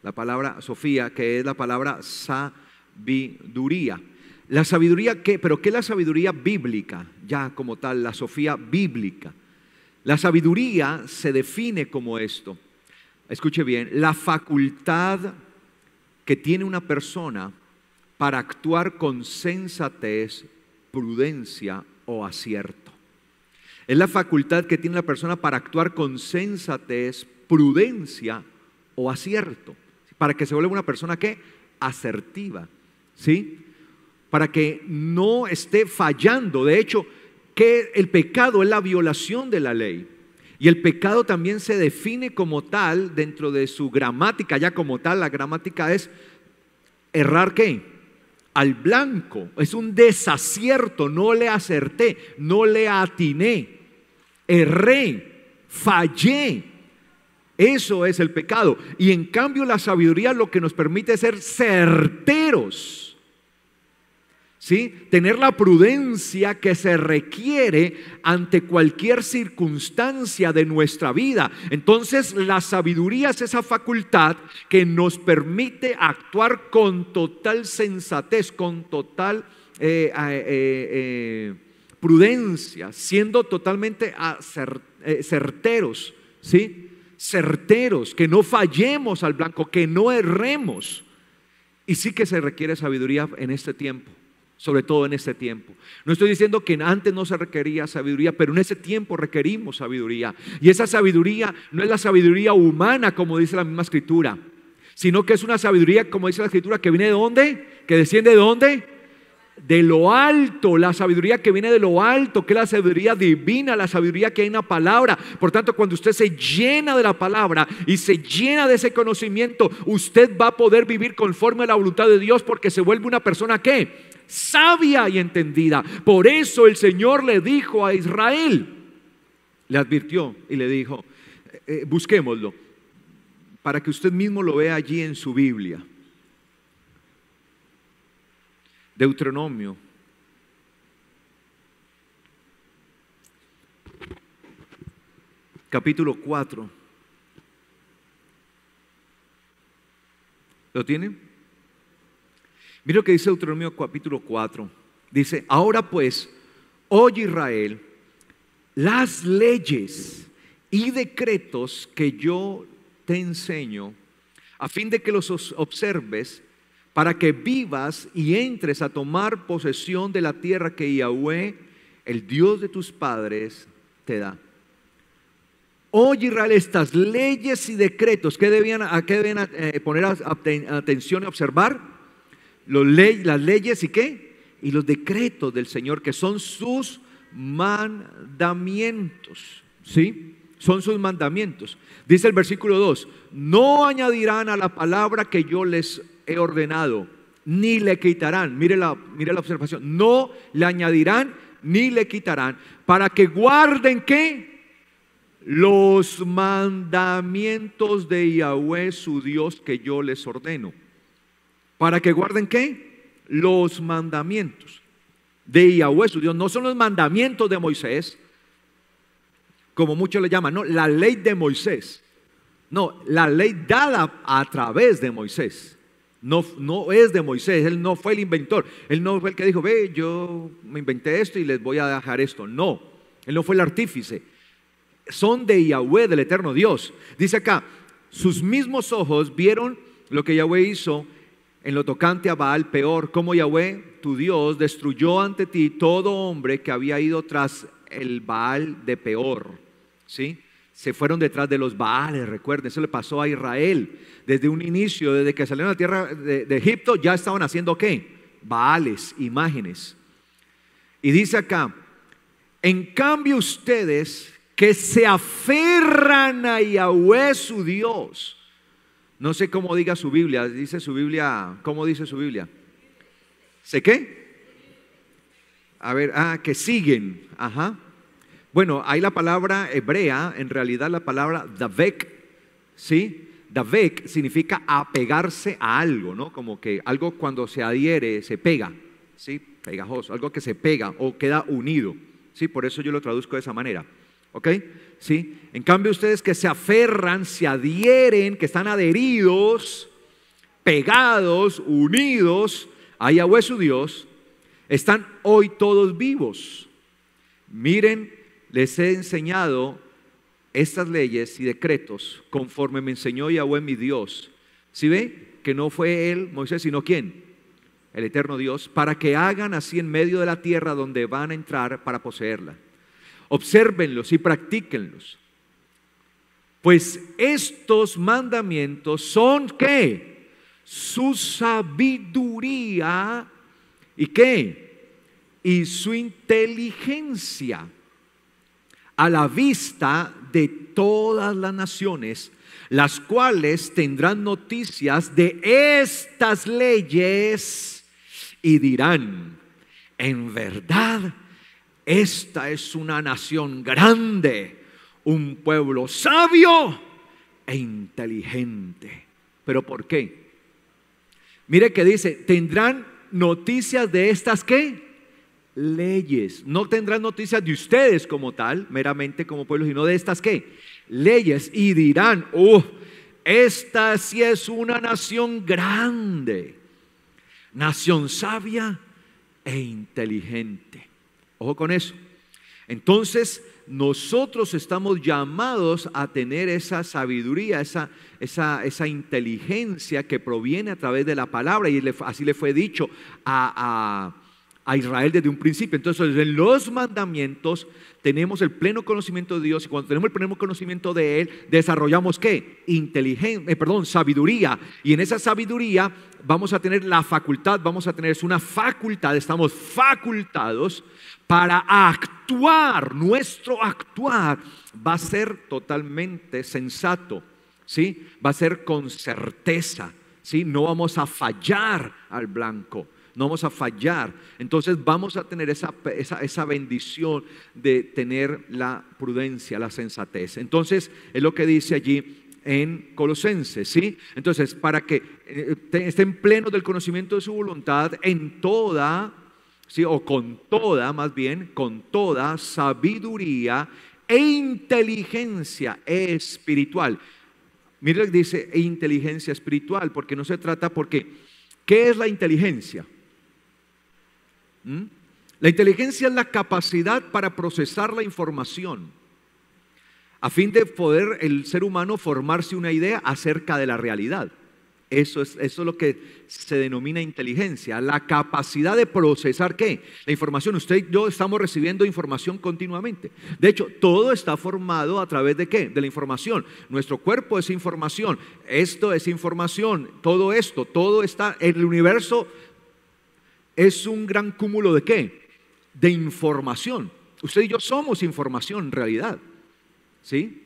La palabra Sofía, que es la palabra sabiduría. La sabiduría, ¿pero qué es la sabiduría bíblica? Ya como tal, la Sofía bíblica. La sabiduría se define como esto. Escuche bien, la facultad que tiene una persona para actuar con sensatez, prudencia o acierto. Es la facultad que tiene la persona para actuar con sensatez, prudencia o acierto. Para que se vuelva una persona ¿qué? Asertiva, ¿sí? Para que no esté fallando. De hecho, que el pecado es la violación de la ley. Y el pecado también se define como tal dentro de su gramática. Ya como tal, la gramática es errar ¿qué? Al blanco. Es un desacierto. No le acerté, no le atiné, erré, fallé. Eso es el pecado. Y en cambio la sabiduría lo que nos permite es ser certeros, ¿sí? Tener la prudencia que se requiere ante cualquier circunstancia de nuestra vida. Entonces la sabiduría es esa facultad que nos permite actuar con total sensatez, con total prudencia, siendo totalmente certeros, ¿sí? Certeros, que no fallemos al blanco, que no erremos. Y sí que se requiere sabiduría en este tiempo. Sobre todo en este tiempo. No estoy diciendo que antes no se requería sabiduría, pero en ese tiempo requerimos sabiduría. Y esa sabiduría no es la sabiduría humana, como dice la misma escritura, sino que es una sabiduría, como dice la escritura, que viene de ¿dónde? Que desciende de ¿dónde? De lo alto. La sabiduría que viene de lo alto, que es la sabiduría divina, la sabiduría que hay en la palabra. Por tanto, cuando usted se llena de la palabra y se llena de ese conocimiento, usted va a poder vivir conforme a la voluntad de Dios, porque se vuelve una persona ¿qué? Sabia y entendida. Por eso el Señor le dijo a Israel: le advirtió y le dijo, busquémoslo, para que usted mismo lo vea allí en su Biblia. Deuteronomio. Capítulo 4. ¿Lo tienen? Mira lo que dice Deuteronomio capítulo 4. Dice, ahora pues, oye Israel, las leyes y decretos que yo te enseño, a fin de que los observes, para que vivas y entres a tomar posesión de la tierra que Yahweh, el Dios de tus padres, te da. Oye Israel, estas leyes y decretos, ¿a qué debían poner atención y observar? Las leyes y ¿qué? Y los decretos del Señor, que son sus mandamientos, ¿sí? Son sus mandamientos. Dice el versículo 2, no añadirán a la palabra que yo les he ordenado, ni le quitarán. Mire la observación, no le añadirán ni le quitarán, para que guarden ¿qué? Los mandamientos de Yahweh su Dios que yo les ordeno. ¿Para que guarden qué? Los mandamientos de Yahweh su Dios. No son los mandamientos de Moisés, como muchos le llaman, no, la ley de Moisés. No, la ley dada a través de Moisés. No es de Moisés, él no fue el inventor. Él no fue el que dijo, ve, yo me inventé esto y les voy a dejar esto. No, él no fue el artífice. Son de Yahweh, del eterno Dios. Dice acá, sus mismos ojos vieron lo que Yahweh hizo en lo tocante a Baal Peor, como Yahweh, tu Dios, destruyó ante ti todo hombre que había ido tras el Baal de Peor, ¿sí? Se fueron detrás de los Baales, recuerden, eso le pasó a Israel desde un inicio, desde que salieron a la tierra de Egipto, ya estaban haciendo ¿qué? Baales, imágenes. Y dice acá, en cambio ustedes que se aferran a Yahweh su Dios. No sé cómo diga su Biblia, dice su Biblia, ¿cómo dice su Biblia? ¿Sé qué? A ver, que siguen, ajá. Bueno, hay la palabra hebrea, en realidad la palabra davek, ¿sí? Davek significa apegarse a algo, ¿no? Como que algo cuando se adhiere, se pega, ¿sí? Pegajoso, algo que se pega o queda unido, ¿sí? Por eso yo lo traduzco de esa manera. ¿Ok? ¿Sí? En cambio ustedes que se aferran, se adhieren, que están adheridos, pegados, unidos a Yahweh su Dios, están hoy todos vivos. Miren, les he enseñado estas leyes y decretos conforme me enseñó Yahweh mi Dios. ¿Sí ve? Que no fue él, Moisés, sino ¿quién? El eterno Dios, para que hagan así en medio de la tierra donde van a entrar para poseerla. Obsérvenlos y practíquenlos. Pues estos mandamientos son ¿qué? Su sabiduría y ¿qué? Y su inteligencia a la vista de todas las naciones, las cuales tendrán noticias de estas leyes y dirán, en verdad, esta es una nación grande, un pueblo sabio e inteligente. ¿Pero por qué? Mire que dice, tendrán noticias de estas ¿qué? Leyes. No tendrán noticias de ustedes como tal, meramente como pueblo, sino de estas ¿qué? Leyes. Y dirán, esta sí es una nación grande, nación sabia e inteligente. Ojo con eso. Entonces nosotros estamos llamados a tener esa sabiduría, esa inteligencia que proviene a través de la palabra, y así le fue dicho a Israel desde un principio. Entonces en los mandamientos tenemos el pleno conocimiento de Dios, y cuando tenemos el pleno conocimiento de Él, desarrollamos ¿qué? Sabiduría, y en esa sabiduría vamos a tener la facultad, es una facultad, estamos facultados para actuar. Nuestro actuar va a ser totalmente sensato, ¿sí? Va a ser con certeza, ¿sí? No vamos a fallar al blanco. no vamos a fallar. Entonces vamos a tener esa bendición de tener la prudencia, la sensatez. Entonces es lo que dice allí en Colosenses, ¿sí? Entonces, para que estén plenos del conocimiento de su voluntad en toda, ¿sí? O con toda, más bien, con toda sabiduría e inteligencia espiritual. Mire lo que dice inteligencia espiritual, porque no se trata, porque ¿qué es la inteligencia? La inteligencia es la capacidad para procesar la información a fin de poder el ser humano formarse una idea acerca de la realidad. Eso es lo que se denomina inteligencia, la capacidad de procesar ¿qué? La información. Usted y yo estamos recibiendo información continuamente. De hecho, todo está formado a través de ¿qué? De la información. Nuestro cuerpo es información, esto es información, todo esto, todo está, el universo es un gran cúmulo de ¿qué? De información. Usted y yo somos información en realidad. ¿Sí?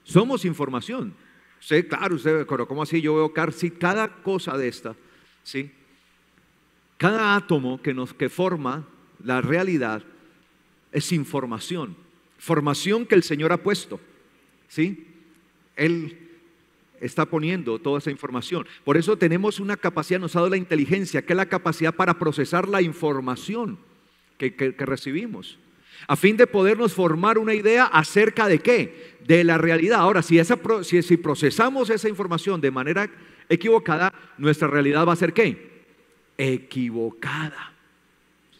Somos información. Usted, claro, usted, pero ¿cómo así? Yo veo casi cada cosa de esta, ¿sí? Cada átomo que forma la realidad es información. Formación que el Señor ha puesto, ¿sí? Él está poniendo toda esa información. Por eso tenemos una capacidad, nos ha dado la inteligencia, que es la capacidad para procesar la información que recibimos, a fin de podernos formar una idea acerca de ¿qué? De la realidad. Ahora, si procesamos esa información de manera equivocada, nuestra realidad va a ser ¿qué? Equivocada.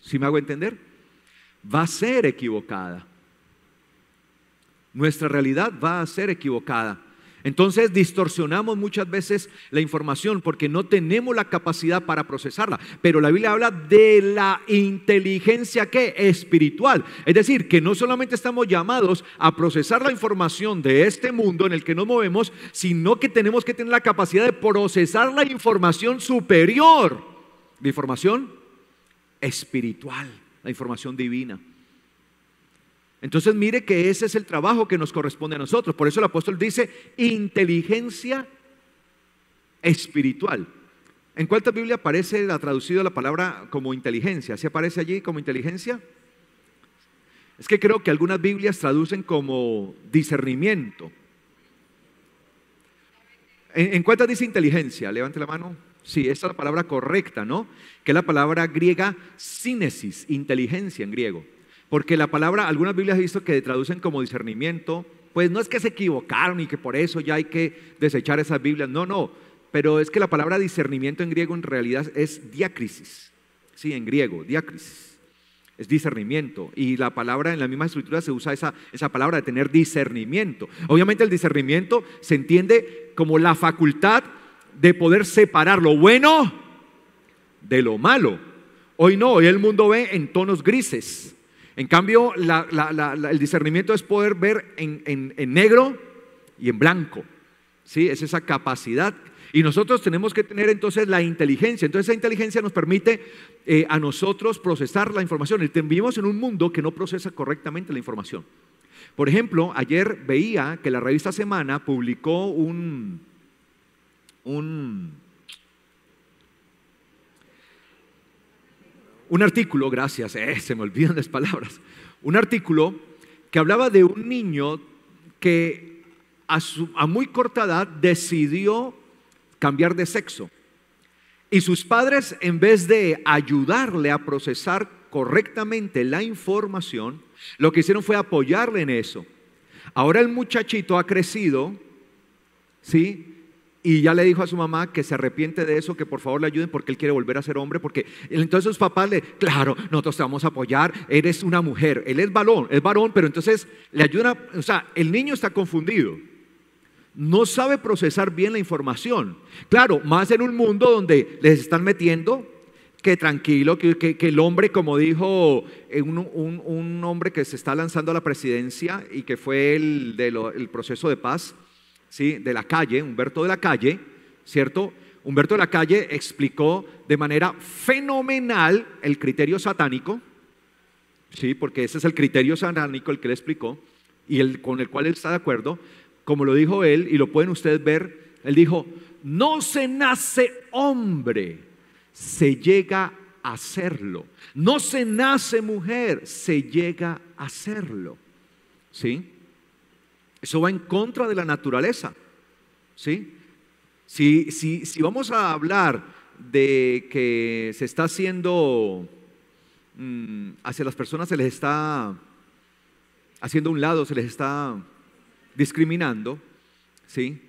¿Sí me hago entender? Va a ser equivocada. Nuestra realidad va a ser equivocada. Entonces distorsionamos muchas veces la información porque no tenemos la capacidad para procesarla. Pero la Biblia habla de la inteligencia ¿qué? Espiritual. Es decir, que no solamente estamos llamados a procesar la información de este mundo en el que nos movemos, sino que tenemos que tener la capacidad de procesar la información superior, la información espiritual, la información divina. Entonces mire que ese es el trabajo que nos corresponde a nosotros. Por eso el apóstol dice inteligencia espiritual. ¿En cuántas Biblias aparece traducido la palabra como inteligencia? ¿Sí aparece allí como inteligencia? Es que creo que algunas Biblias traducen como discernimiento. ¿En cuántas dice inteligencia? Levante la mano. Sí, esa es la palabra correcta, ¿no? Que es la palabra griega sínesis, inteligencia en griego. Porque la palabra, algunas Biblias he visto que traducen como discernimiento. Pues no es que se equivocaron y que por eso ya hay que desechar esas Biblias. No, pero es que la palabra discernimiento en griego en realidad es diácrisis. Sí, en griego, diácrisis. Es discernimiento. Y la palabra en la misma escritura se usa esa palabra de tener discernimiento. Obviamente el discernimiento se entiende como la facultad de poder separar lo bueno de lo malo. Hoy no, hoy el mundo ve en tonos grises. En cambio, el discernimiento es poder ver en negro y en blanco. ¿Sí? Es esa capacidad. Y nosotros tenemos que tener entonces la inteligencia. Entonces esa inteligencia nos permite a nosotros procesar la información. Vivimos en un mundo que no procesa correctamente la información. Por ejemplo, ayer veía que la revista Semana publicó un artículo, gracias, se me olvidan las palabras, un artículo que hablaba de un niño que a muy corta edad decidió cambiar de sexo y sus padres, en vez de ayudarle a procesar correctamente la información, lo que hicieron fue apoyarle en eso. Ahora el muchachito ha crecido, ¿sí? Y ya le dijo a su mamá que se arrepiente de eso, que por favor le ayuden porque él quiere volver a ser hombre, porque entonces sus papás claro, nosotros te vamos a apoyar, eres una mujer, él es varón, pero entonces le ayuda, o sea, el niño está confundido, no sabe procesar bien la información, claro, más en un mundo donde les están metiendo que tranquilo, que el hombre, como dijo un hombre que se está lanzando a la presidencia y que fue el proceso de paz, ¿sí? De la Calle, Humberto de la Calle, ¿cierto? Humberto de la Calle explicó de manera fenomenal el criterio satánico, ¿sí? Porque ese es el criterio satánico el que él explicó y con el cual él está de acuerdo, como lo dijo él, y lo pueden ustedes ver, él dijo, no se nace hombre, se llega a serlo. No se nace mujer, se llega a serlo. ¿Sí? Eso va en contra de la naturaleza. ¿Sí? Si vamos a hablar de que se está haciendo, hacia las personas se les está haciendo a un lado, se les está discriminando, ¿sí?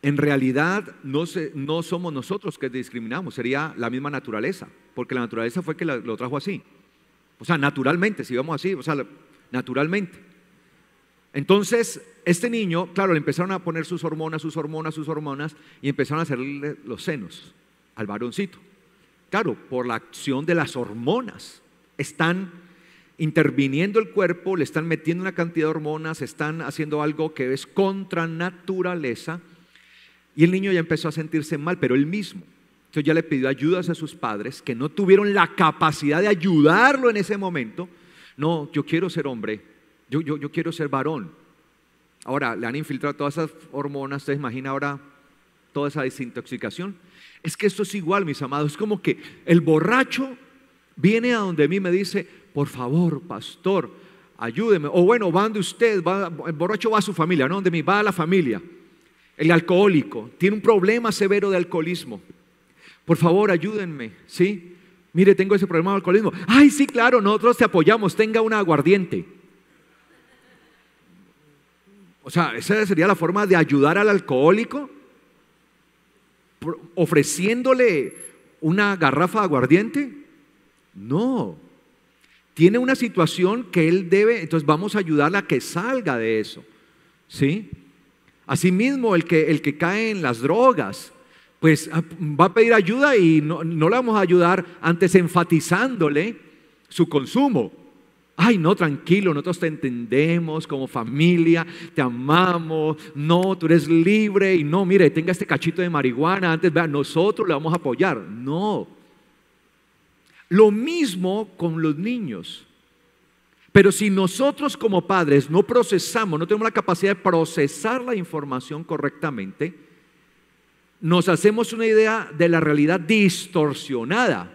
En realidad no somos nosotros que discriminamos, sería la misma naturaleza, porque la naturaleza fue que lo trajo así. O sea, naturalmente, si vamos así, o sea, naturalmente. Entonces, este niño, claro, le empezaron a poner sus hormonas, y empezaron a hacerle los senos al varoncito. Claro, por la acción de las hormonas. Están interviniendo el cuerpo, le están metiendo una cantidad de hormonas, están haciendo algo que es contra naturaleza. Y el niño ya empezó a sentirse mal, pero él mismo. Entonces ya le pidió ayudas a sus padres, que no tuvieron la capacidad de ayudarlo en ese momento. No, yo quiero ser hombre, yo quiero ser varón. Ahora, le han infiltrado todas esas hormonas, ¿ustedes imaginan ahora toda esa desintoxicación? Es que esto es igual, mis amados, es como que el borracho viene a donde mí me dice, por favor, pastor, ayúdeme. O bueno, va donde usted, el borracho va a su familia, no donde mí, va a la familia. El alcohólico tiene un problema severo de alcoholismo. Por favor, ayúdenme, ¿sí? Mire, tengo ese problema de alcoholismo. Ay, sí, claro, nosotros te apoyamos, tenga un aguardiente. O sea, esa sería la forma de ayudar al alcohólico, ofreciéndole una garrafa de aguardiente. No, tiene una situación que él debe, entonces vamos a ayudarle a que salga de eso, ¿sí? Asimismo, el que cae en las drogas, pues va a pedir ayuda y no le vamos a ayudar antes enfatizándole su consumo. Ay, no, tranquilo, nosotros te entendemos como familia, te amamos, no, tú eres libre y no, mire, tenga este cachito de marihuana, antes, vea, nosotros le vamos a apoyar. No. Lo mismo con los niños. Pero si nosotros como padres no procesamos, no tenemos la capacidad de procesar la información correctamente, nos hacemos una idea de la realidad distorsionada.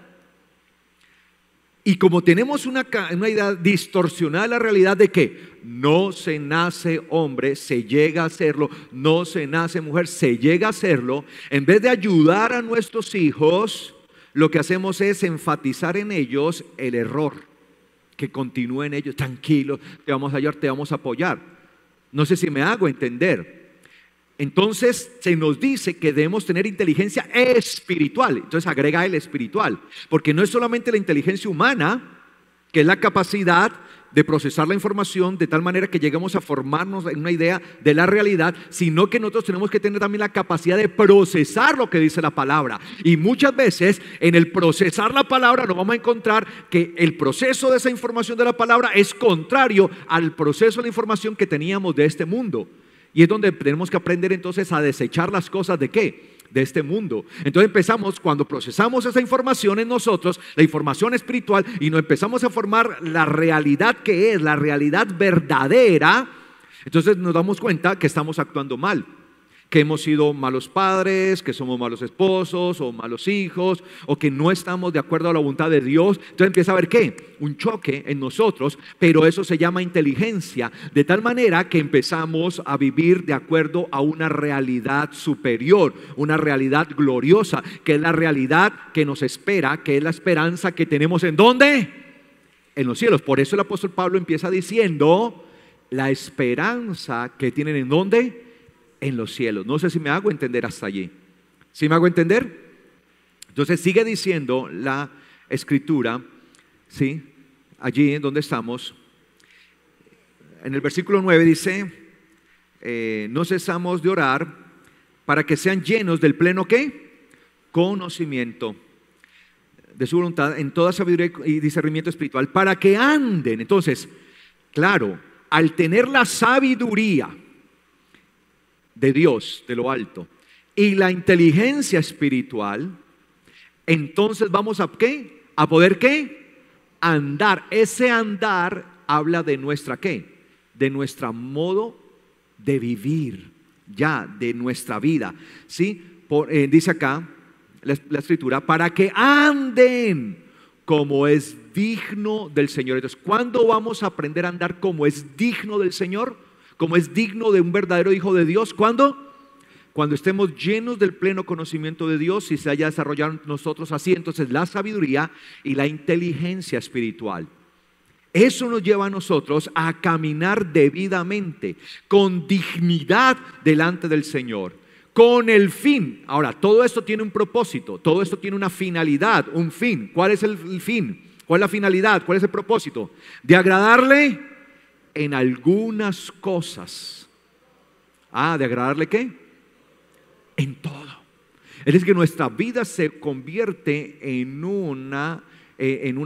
Y como tenemos una idea distorsionada de la realidad de que no se nace hombre, se llega a serlo, no se nace mujer, se llega a serlo, en vez de ayudar a nuestros hijos, lo que hacemos es enfatizar en ellos el error. Que continúen ellos, tranquilos, te vamos a ayudar, te vamos a apoyar. No sé si me hago entender. Entonces se nos dice que debemos tener inteligencia espiritual. Entonces agrega el espiritual, porque no es solamente la inteligencia humana, que es la capacidad de procesar la información de tal manera que lleguemos a formarnos en una idea de la realidad, sino que nosotros tenemos que tener también la capacidad de procesar lo que dice la palabra. Y muchas veces en el procesar la palabra nos vamos a encontrar que el proceso de esa información de la palabra es contrario al proceso de la información que teníamos de este mundo. Y es donde tenemos que aprender entonces a desechar las cosas ¿de qué? De este mundo. Entonces empezamos, cuando procesamos esa información en nosotros, la información espiritual, y nos empezamos a formar la realidad que es, la realidad verdadera, entonces nos damos cuenta que estamos actuando mal, que hemos sido malos padres, que somos malos esposos o malos hijos, o que no estamos de acuerdo a la voluntad de Dios. Entonces empieza a haber ¿qué? Un choque en nosotros, pero eso se llama inteligencia, de tal manera que empezamos a vivir de acuerdo a una realidad superior, una realidad gloriosa, que es la realidad que nos espera, que es la esperanza que tenemos ¿en dónde? En los cielos. Por eso el apóstol Pablo empieza diciendo la esperanza que tienen ¿en dónde? En los cielos. No sé si me hago entender hasta allí. ¿Sí me hago entender? Entonces sigue diciendo la escritura, ¿sí? Allí en donde estamos, en el versículo 9 dice, no cesamos de orar para que sean llenos del pleno ¿qué? Conocimiento de su voluntad en toda sabiduría y discernimiento espiritual, para que anden. Entonces, claro, al tener la sabiduría de Dios, de lo alto, y la inteligencia espiritual, entonces vamos a ¿qué? A poder ¿qué? Andar. Ese andar habla de nuestra ¿qué? De nuestro modo de vivir, ya, de nuestra vida, ¿sí? Dice acá la escritura, para que anden como es digno del Señor. Entonces, ¿cuándo vamos a aprender a andar como es digno del Señor? Como es digno de un verdadero hijo de Dios. ¿Cuándo? Cuando estemos llenos del pleno conocimiento de Dios y se haya desarrollado en nosotros así, entonces la sabiduría y la inteligencia espiritual. Eso nos lleva a nosotros a caminar debidamente, con dignidad delante del Señor, con el fin. Ahora, todo esto tiene un propósito, todo esto tiene una finalidad, un fin. ¿Cuál es el fin? ¿Cuál es la finalidad? ¿Cuál es el propósito? De agradarle en algunas cosas. ¿De agradarle qué? En todo. Es decir, que nuestra vida se convierte en una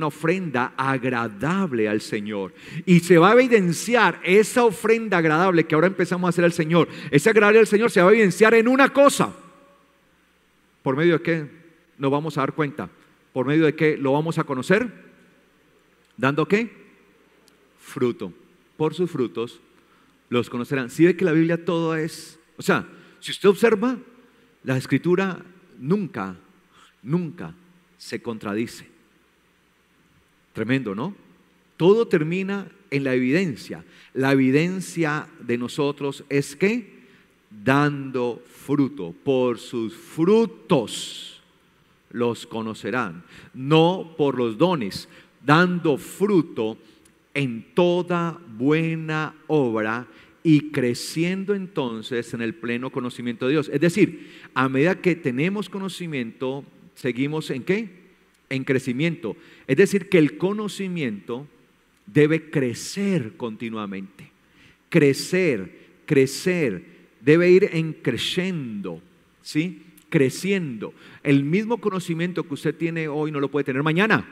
ofrenda agradable al Señor. Y se va a evidenciar esa ofrenda agradable que ahora empezamos a hacer al Señor. Ese agradable al Señor se va a evidenciar en una cosa. ¿Por medio de qué nos vamos a dar cuenta? ¿Por medio de qué lo vamos a conocer? ¿Dando qué? Fruto. Por sus frutos los conocerán. Si ve que la Biblia todo es, o sea, si usted observa, la Escritura nunca se contradice. Tremendo, ¿no? Todo termina en la evidencia. La evidencia de nosotros es que dando fruto. Por sus frutos los conocerán, no por los dones. Dando fruto en toda buena obra y creciendo entonces en el pleno conocimiento de Dios. Es decir, a medida que tenemos conocimiento, seguimos ¿en qué? En crecimiento. Es decir, que el conocimiento debe crecer continuamente. Crecer, debe ir en creciendo, ¿sí? Creciendo. El mismo conocimiento que usted tiene hoy no lo puede tener mañana.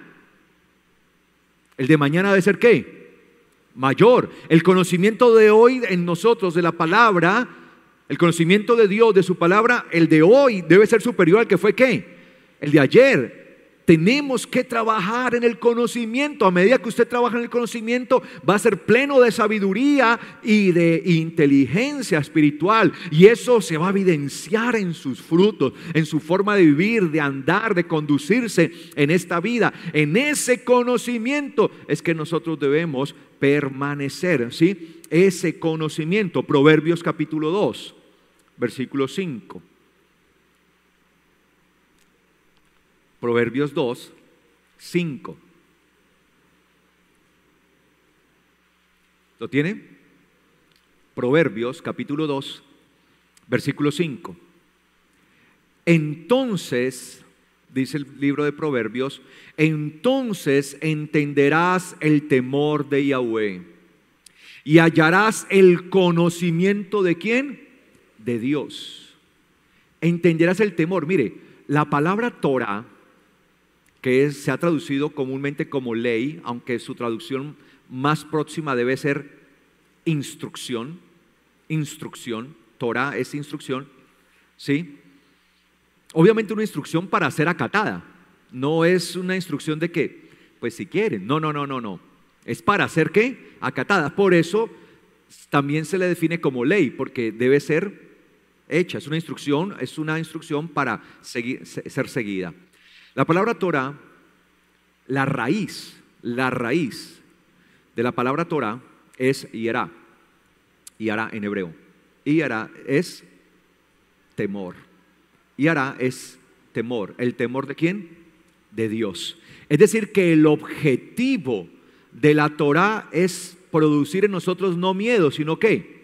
El de mañana debe ser ¿qué? Mayor. El conocimiento de hoy en nosotros de la palabra, el conocimiento de Dios, de su palabra, el de hoy debe ser superior al que fue ¿qué? El de ayer. Tenemos que trabajar en el conocimiento. A medida que usted trabaja en el conocimiento, va a ser pleno de sabiduría y de inteligencia espiritual. Y eso se va a evidenciar en sus frutos, en su forma de vivir, de andar, de conducirse en esta vida. En ese conocimiento es que nosotros debemos permanecer, ¿sí? Ese conocimiento. Proverbios capítulo 2, versículo 5. Proverbios 2, 5. ¿Lo tiene? Proverbios capítulo 2, versículo 5. Entonces, dice el libro de Proverbios, entonces entenderás el temor de Yahweh y hallarás el conocimiento ¿de quién? De Dios. Entenderás el temor. Mire, la palabra Torah, que se ha traducido comúnmente como ley, aunque su traducción más próxima debe ser instrucción. Torah es instrucción, ¿sí? Obviamente una instrucción para ser acatada. No es una instrucción de que, pues si quieren, no. Es para ser ¿qué? Acatada. Por eso también se le define como ley, porque debe ser hecha. Es una instrucción para ser seguida. La palabra Torah, la raíz de la palabra Torah es Yerá en hebreo. Yerá es temor. Yerá es temor. ¿El temor de quién? De Dios. Es decir, que el objetivo de la Torah es producir en nosotros no miedo, sino ¿qué?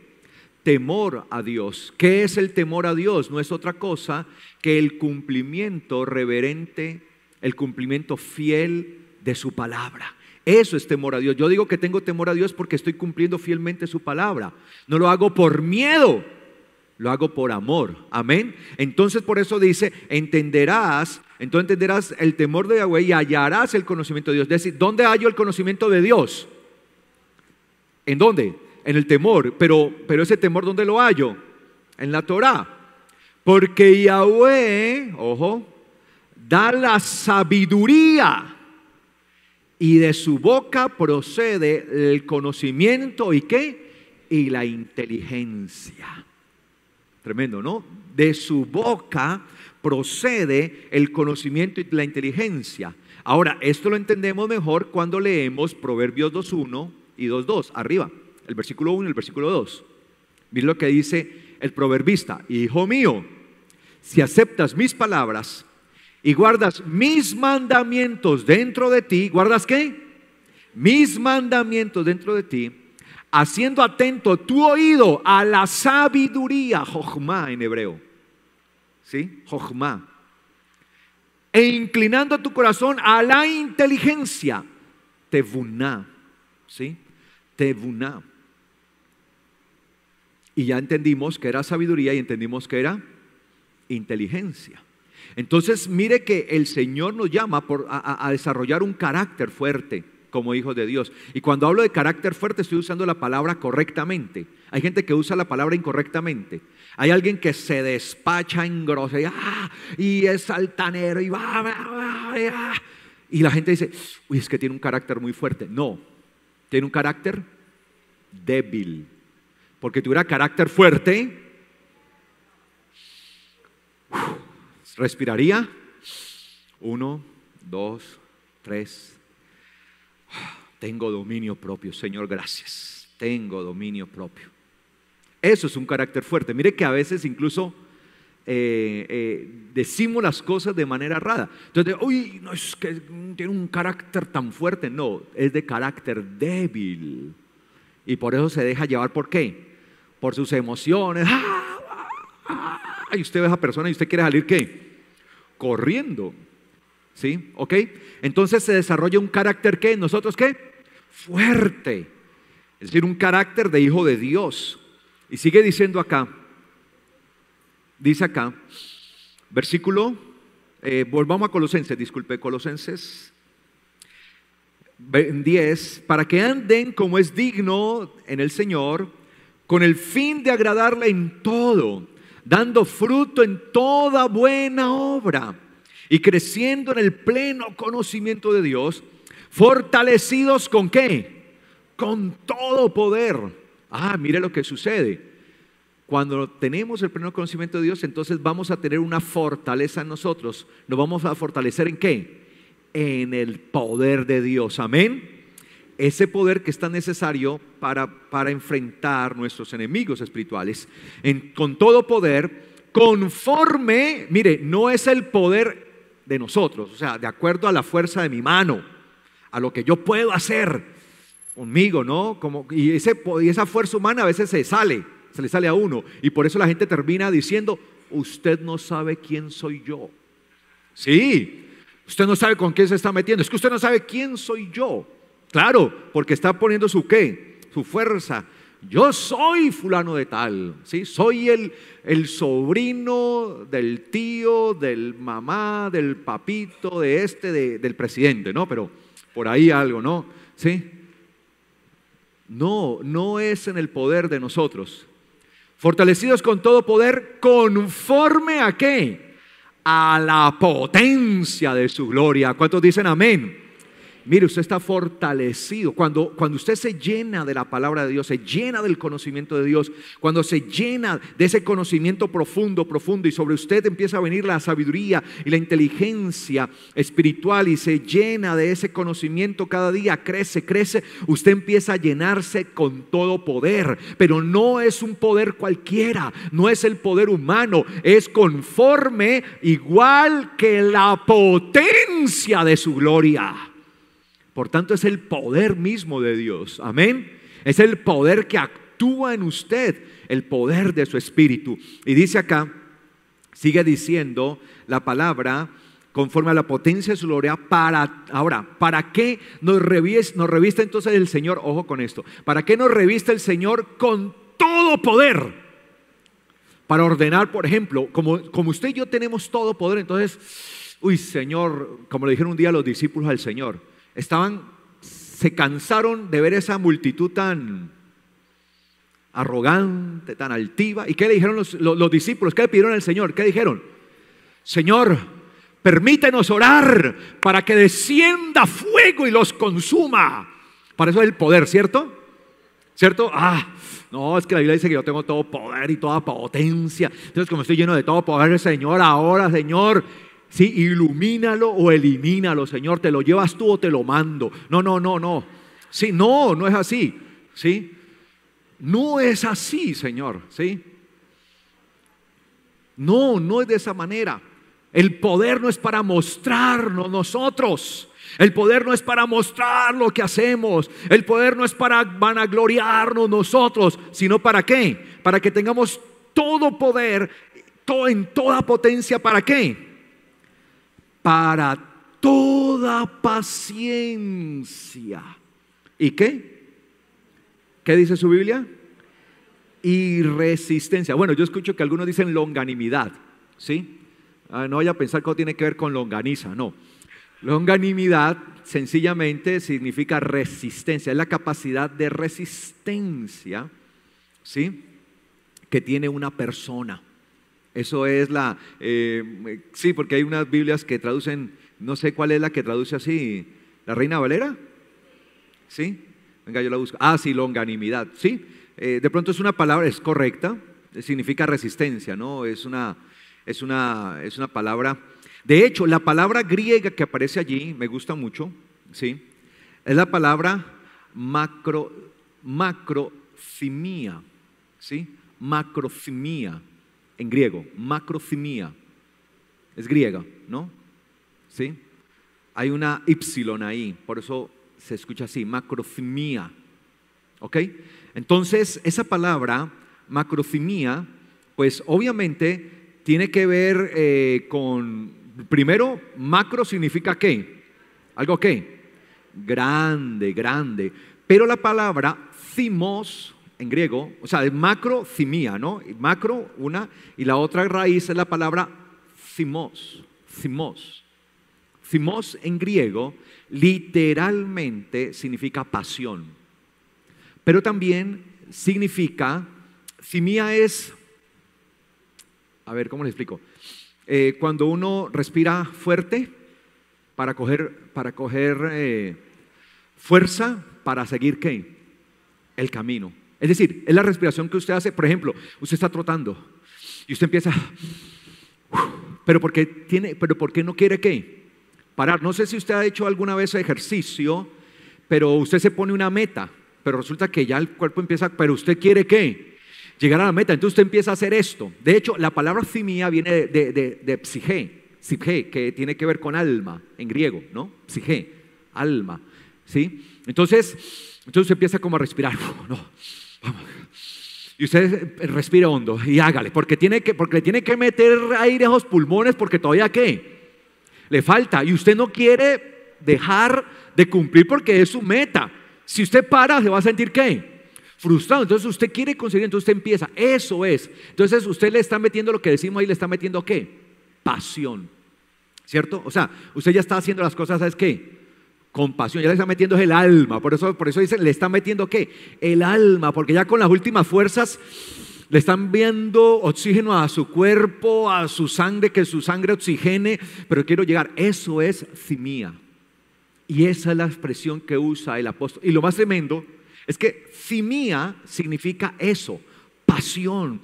Temor a Dios. ¿Qué es el temor a Dios? No es otra cosa que el cumplimiento reverente, el cumplimiento fiel de su palabra. Eso es temor a Dios. Yo digo que tengo temor a Dios porque estoy cumpliendo fielmente su palabra. No lo hago por miedo, lo hago por amor. Amén. Entonces por eso dice, entonces entenderás el temor de Yahweh y hallarás el conocimiento de Dios. Es decir, ¿dónde hallo el conocimiento de Dios? ¿En dónde? En el temor. Pero ese temor, ¿dónde lo hallo? En la Torah. Porque Yahweh, ojo, da la sabiduría y de su boca procede el conocimiento y ¿qué? Y la inteligencia. Tremendo, ¿no? De su boca procede el conocimiento y la inteligencia. Ahora, esto lo entendemos mejor cuando leemos Proverbios 2:1 y 2:2, arriba, el versículo 1 y el versículo 2. Miren lo que dice el proverbista: hijo mío, si aceptas mis palabras y guardas mis mandamientos dentro de ti, ¿guardas qué? Mis mandamientos dentro de ti, haciendo atento tu oído a la sabiduría, jochma en hebreo, ¿sí? Jochma. E inclinando tu corazón a la inteligencia, tevuná, ¿sí? Tevuná. Y ya entendimos que era sabiduría y entendimos que era inteligencia. Entonces mire que el Señor nos llama a desarrollar un carácter fuerte como hijos de Dios. Y cuando hablo de carácter fuerte estoy usando la palabra correctamente. Hay gente que usa la palabra incorrectamente. Hay alguien que se despacha en grosería y es altanero y y la gente dice, uy, es que tiene un carácter muy fuerte. No, tiene un carácter débil. Porque tuviera carácter fuerte, respiraría 1, 2, 3. Tengo dominio propio, Señor, gracias. Tengo dominio propio. Eso es un carácter fuerte. Mire que a veces incluso decimos las cosas de manera errada. Entonces, uy, no es que tiene un carácter tan fuerte. No, es de carácter débil. Y por eso se deja llevar, ¿por qué? Por sus emociones. Y usted ve a esa persona y usted quiere salir, ¿qué? Corriendo. ¿Sí? ¿Ok? Entonces se desarrolla un carácter, ¿qué? ¿Nosotros qué? Fuerte. Es decir, un carácter de hijo de Dios. Y sigue diciendo acá. Dice acá, versículo, volvamos a Colosenses, disculpe, Colosenses 10, para que anden como es digno en el Señor, con el fin de agradarle en todo, dando fruto en toda buena obra y creciendo en el pleno conocimiento de Dios, fortalecidos ¿con qué? Con todo poder. Mire lo que sucede. Cuando tenemos el pleno conocimiento de Dios, entonces vamos a tener una fortaleza en nosotros. ¿Nos vamos a fortalecer en qué? En el poder de Dios. Amén. Ese poder que es tan necesario para enfrentar nuestros enemigos espirituales. Con todo poder, conforme, mire, no es el poder de nosotros, o sea, de acuerdo a la fuerza de mi mano, a lo que yo puedo hacer conmigo, ¿no? Y esa fuerza humana a veces se le sale a uno, y por eso la gente termina diciendo, usted no sabe quién soy yo. Sí, usted no sabe con quién se está metiendo, es que usted no sabe quién soy yo. Claro, porque está poniendo su ¿qué? Su fuerza. Yo soy fulano de tal, ¿sí? Soy el sobrino del tío, del mamá, del papito, del presidente, ¿no? Pero por ahí algo, ¿no? ¿Sí? No es en el poder de nosotros. Fortalecidos con todo poder, ¿conforme a qué? A la potencia de su gloria. ¿Cuántos dicen amén? Mire, usted está fortalecido. Cuando usted se llena de la palabra de Dios, se llena del conocimiento de Dios, cuando se llena de ese conocimiento profundo, y sobre usted empieza a venir la sabiduría y la inteligencia espiritual y se llena de ese conocimiento cada día, crece, usted empieza a llenarse con todo poder, pero no es un poder cualquiera, no es el poder humano, es conforme igual que la potencia de su gloria. Por tanto es el poder mismo de Dios, amén. Es el poder que actúa en usted, el poder de su espíritu. Y dice acá, sigue diciendo la palabra, conforme a la potencia de su gloria, ¿para qué nos reviste entonces el Señor? Ojo con esto, ¿para qué nos reviste el Señor con todo poder? Para ordenar, por ejemplo, como usted y yo tenemos todo poder, entonces, uy Señor, como le dijeron un día a los discípulos al Señor, se cansaron de ver esa multitud tan arrogante, tan altiva. ¿Y qué le dijeron los discípulos? ¿Qué le pidieron al Señor? ¿Qué dijeron? Señor, permítenos orar para que descienda fuego y los consuma. Para eso es el poder, ¿cierto? ¿Cierto? No, es que la Biblia dice que yo tengo todo poder y toda potencia. Entonces, como estoy lleno de todo poder, Señor, ahora, Señor, sí, ilumínalo o elimínalo, Señor. ¿Te lo llevas tú o te lo mando? No, no, no, no. Sí, no, no es así. ¿Sí? No es así, Señor. ¿Sí? No, no es de esa manera. El poder no es para mostrarnos nosotros. El poder no es para mostrar lo que hacemos. El poder no es para vanagloriarnos nosotros, sino ¿para qué? Para que tengamos todo poder, en toda potencia. ¿Para qué? Para toda paciencia. ¿Y qué? ¿Qué dice su Biblia? Y resistencia. Bueno, yo escucho que algunos dicen longanimidad, ¿sí? No vaya a pensar que no tiene que ver con longaniza, no. Longanimidad sencillamente significa resistencia, es la capacidad de resistencia, ¿sí?, que tiene una persona. Eso es sí, porque hay unas Biblias que traducen, no sé cuál es la que traduce así, ¿la Reina Valera? ¿Sí? Venga, yo la busco. Ah, sí, longanimidad, ¿sí? De pronto es una palabra, es correcta, significa resistencia, ¿no? Es una palabra. De hecho, la palabra griega que aparece allí, me gusta mucho, ¿sí?, es la palabra macrothymia, ¿sí? Macrothymia, en griego, macrothymia, es griega, ¿no? ¿Sí? Hay una Y ahí, por eso se escucha así, macrothymia, ¿ok? Entonces, esa palabra, macrothymia, pues obviamente tiene que ver con, primero, macro significa ¿qué? ¿Algo qué? Grande, grande. Pero la palabra thymos en griego, o sea, es macrothymia, ¿no? Macro, una, y la otra raíz es la palabra thymos. Thymos. Thymos en griego literalmente significa pasión. Pero también significa, thymia es, a ver, ¿cómo les explico? Cuando uno respira fuerte para coger fuerza para seguir ¿qué? El camino. Es decir, es la respiración que usted hace. Por ejemplo, usted está trotando y usted empieza, pero ¿por qué no quiere qué? Parar. No sé si usted ha hecho alguna vez ejercicio, pero usted se pone una meta, pero resulta que ya el cuerpo empieza, pero usted quiere ¿qué? Llegar a la meta. Entonces usted empieza a hacer esto. De hecho, la palabra thymia viene de psique, que tiene que ver con alma en griego, ¿no? Psique, alma, ¿sí? Entonces usted empieza como a respirar. No, vamos. Y usted respira hondo y hágale, porque tiene que meter aire a los pulmones, porque todavía ¿qué? Le falta. Y usted no quiere dejar de cumplir porque es su meta. Si usted para, se va a sentir ¿qué? Frustrado. Entonces usted quiere conseguir, entonces usted empieza. Eso es. Entonces usted le está metiendo lo que decimos ahí, le está metiendo ¿qué? Pasión. ¿Cierto? O sea, usted ya está haciendo las cosas, ¿sabes qué? Con pasión. Ya le está metiendo el alma. Por eso dicen, le está metiendo ¿qué? El alma. Porque ya con las últimas fuerzas le están viendo oxígeno a su cuerpo, a su sangre, que su sangre oxigene. Pero quiero llegar. Eso es thymia. Y esa es la expresión que usa el apóstol. Y lo más tremendo es que thymia significa eso, pasión,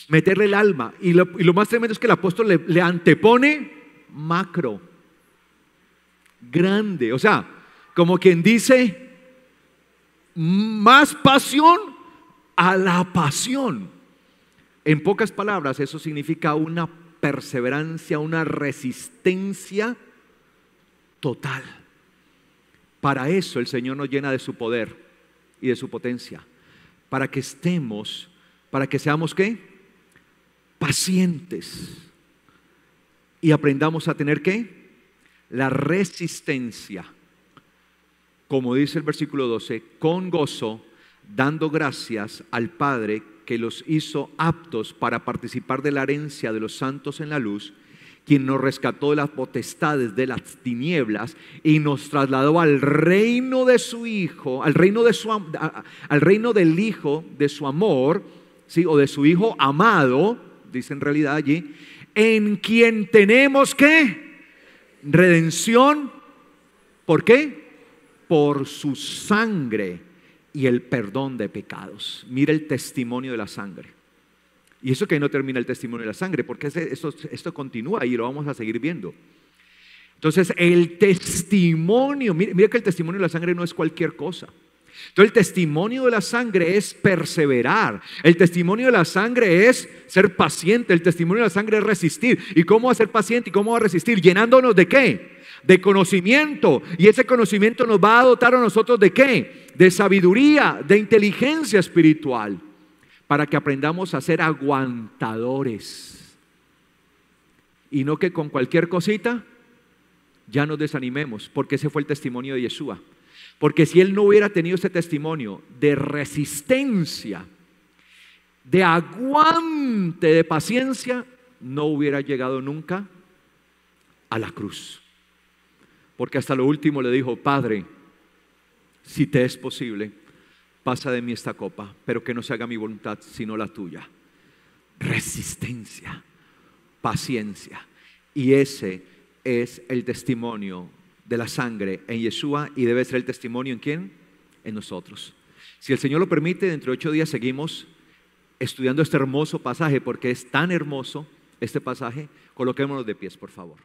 meterle el alma. Y lo más tremendo es que el apóstol le antepone macro, grande. O sea, como quien dice, más pasión a la pasión. En pocas palabras, eso significa una perseverancia, una resistencia total. Para eso el Señor nos llena de su poder y de su potencia, para que seamos ¿qué? Pacientes y aprendamos a tener ¿qué? La resistencia, como dice el versículo 12, con gozo, dando gracias al Padre que los hizo aptos para participar de la herencia de los santos en la luz, quien nos rescató de las potestades de las tinieblas y nos trasladó al reino de su Hijo, al reino del Hijo de su amor, ¿sí? O de su Hijo amado, dice en realidad allí, en quien tenemos ¿qué? Redención. ¿Por qué? Por su sangre, y el perdón de pecados. Mira el testimonio de la sangre. Y eso que no termina el testimonio de la sangre, porque esto continúa y lo vamos a seguir viendo. Entonces el testimonio, mira que el testimonio de la sangre no es cualquier cosa. Entonces el testimonio de la sangre es perseverar. El testimonio de la sangre es ser paciente. El testimonio de la sangre es resistir. ¿Y cómo va a ser paciente y cómo va a resistir? Llenándonos ¿de qué? De conocimiento. Y ese conocimiento nos va a dotar a nosotros ¿de qué? De sabiduría, de inteligencia espiritual, para que aprendamos a ser aguantadores. Y no que con cualquier cosita ya nos desanimemos, porque ese fue el testimonio de Yeshua. Porque si él no hubiera tenido ese testimonio de resistencia, de aguante, de paciencia, no hubiera llegado nunca a la cruz. Porque hasta lo último le dijo: Padre, si te es posible, pasa de mí esta copa, pero que no se haga mi voluntad sino la tuya. Resistencia, paciencia. Y ese es el testimonio de la sangre en Yeshua, y debe ser el testimonio ¿en quién? En nosotros. Si el Señor lo permite, dentro de 8 días seguimos estudiando este hermoso pasaje, porque es tan hermoso este pasaje. Coloquémonos de pies, por favor.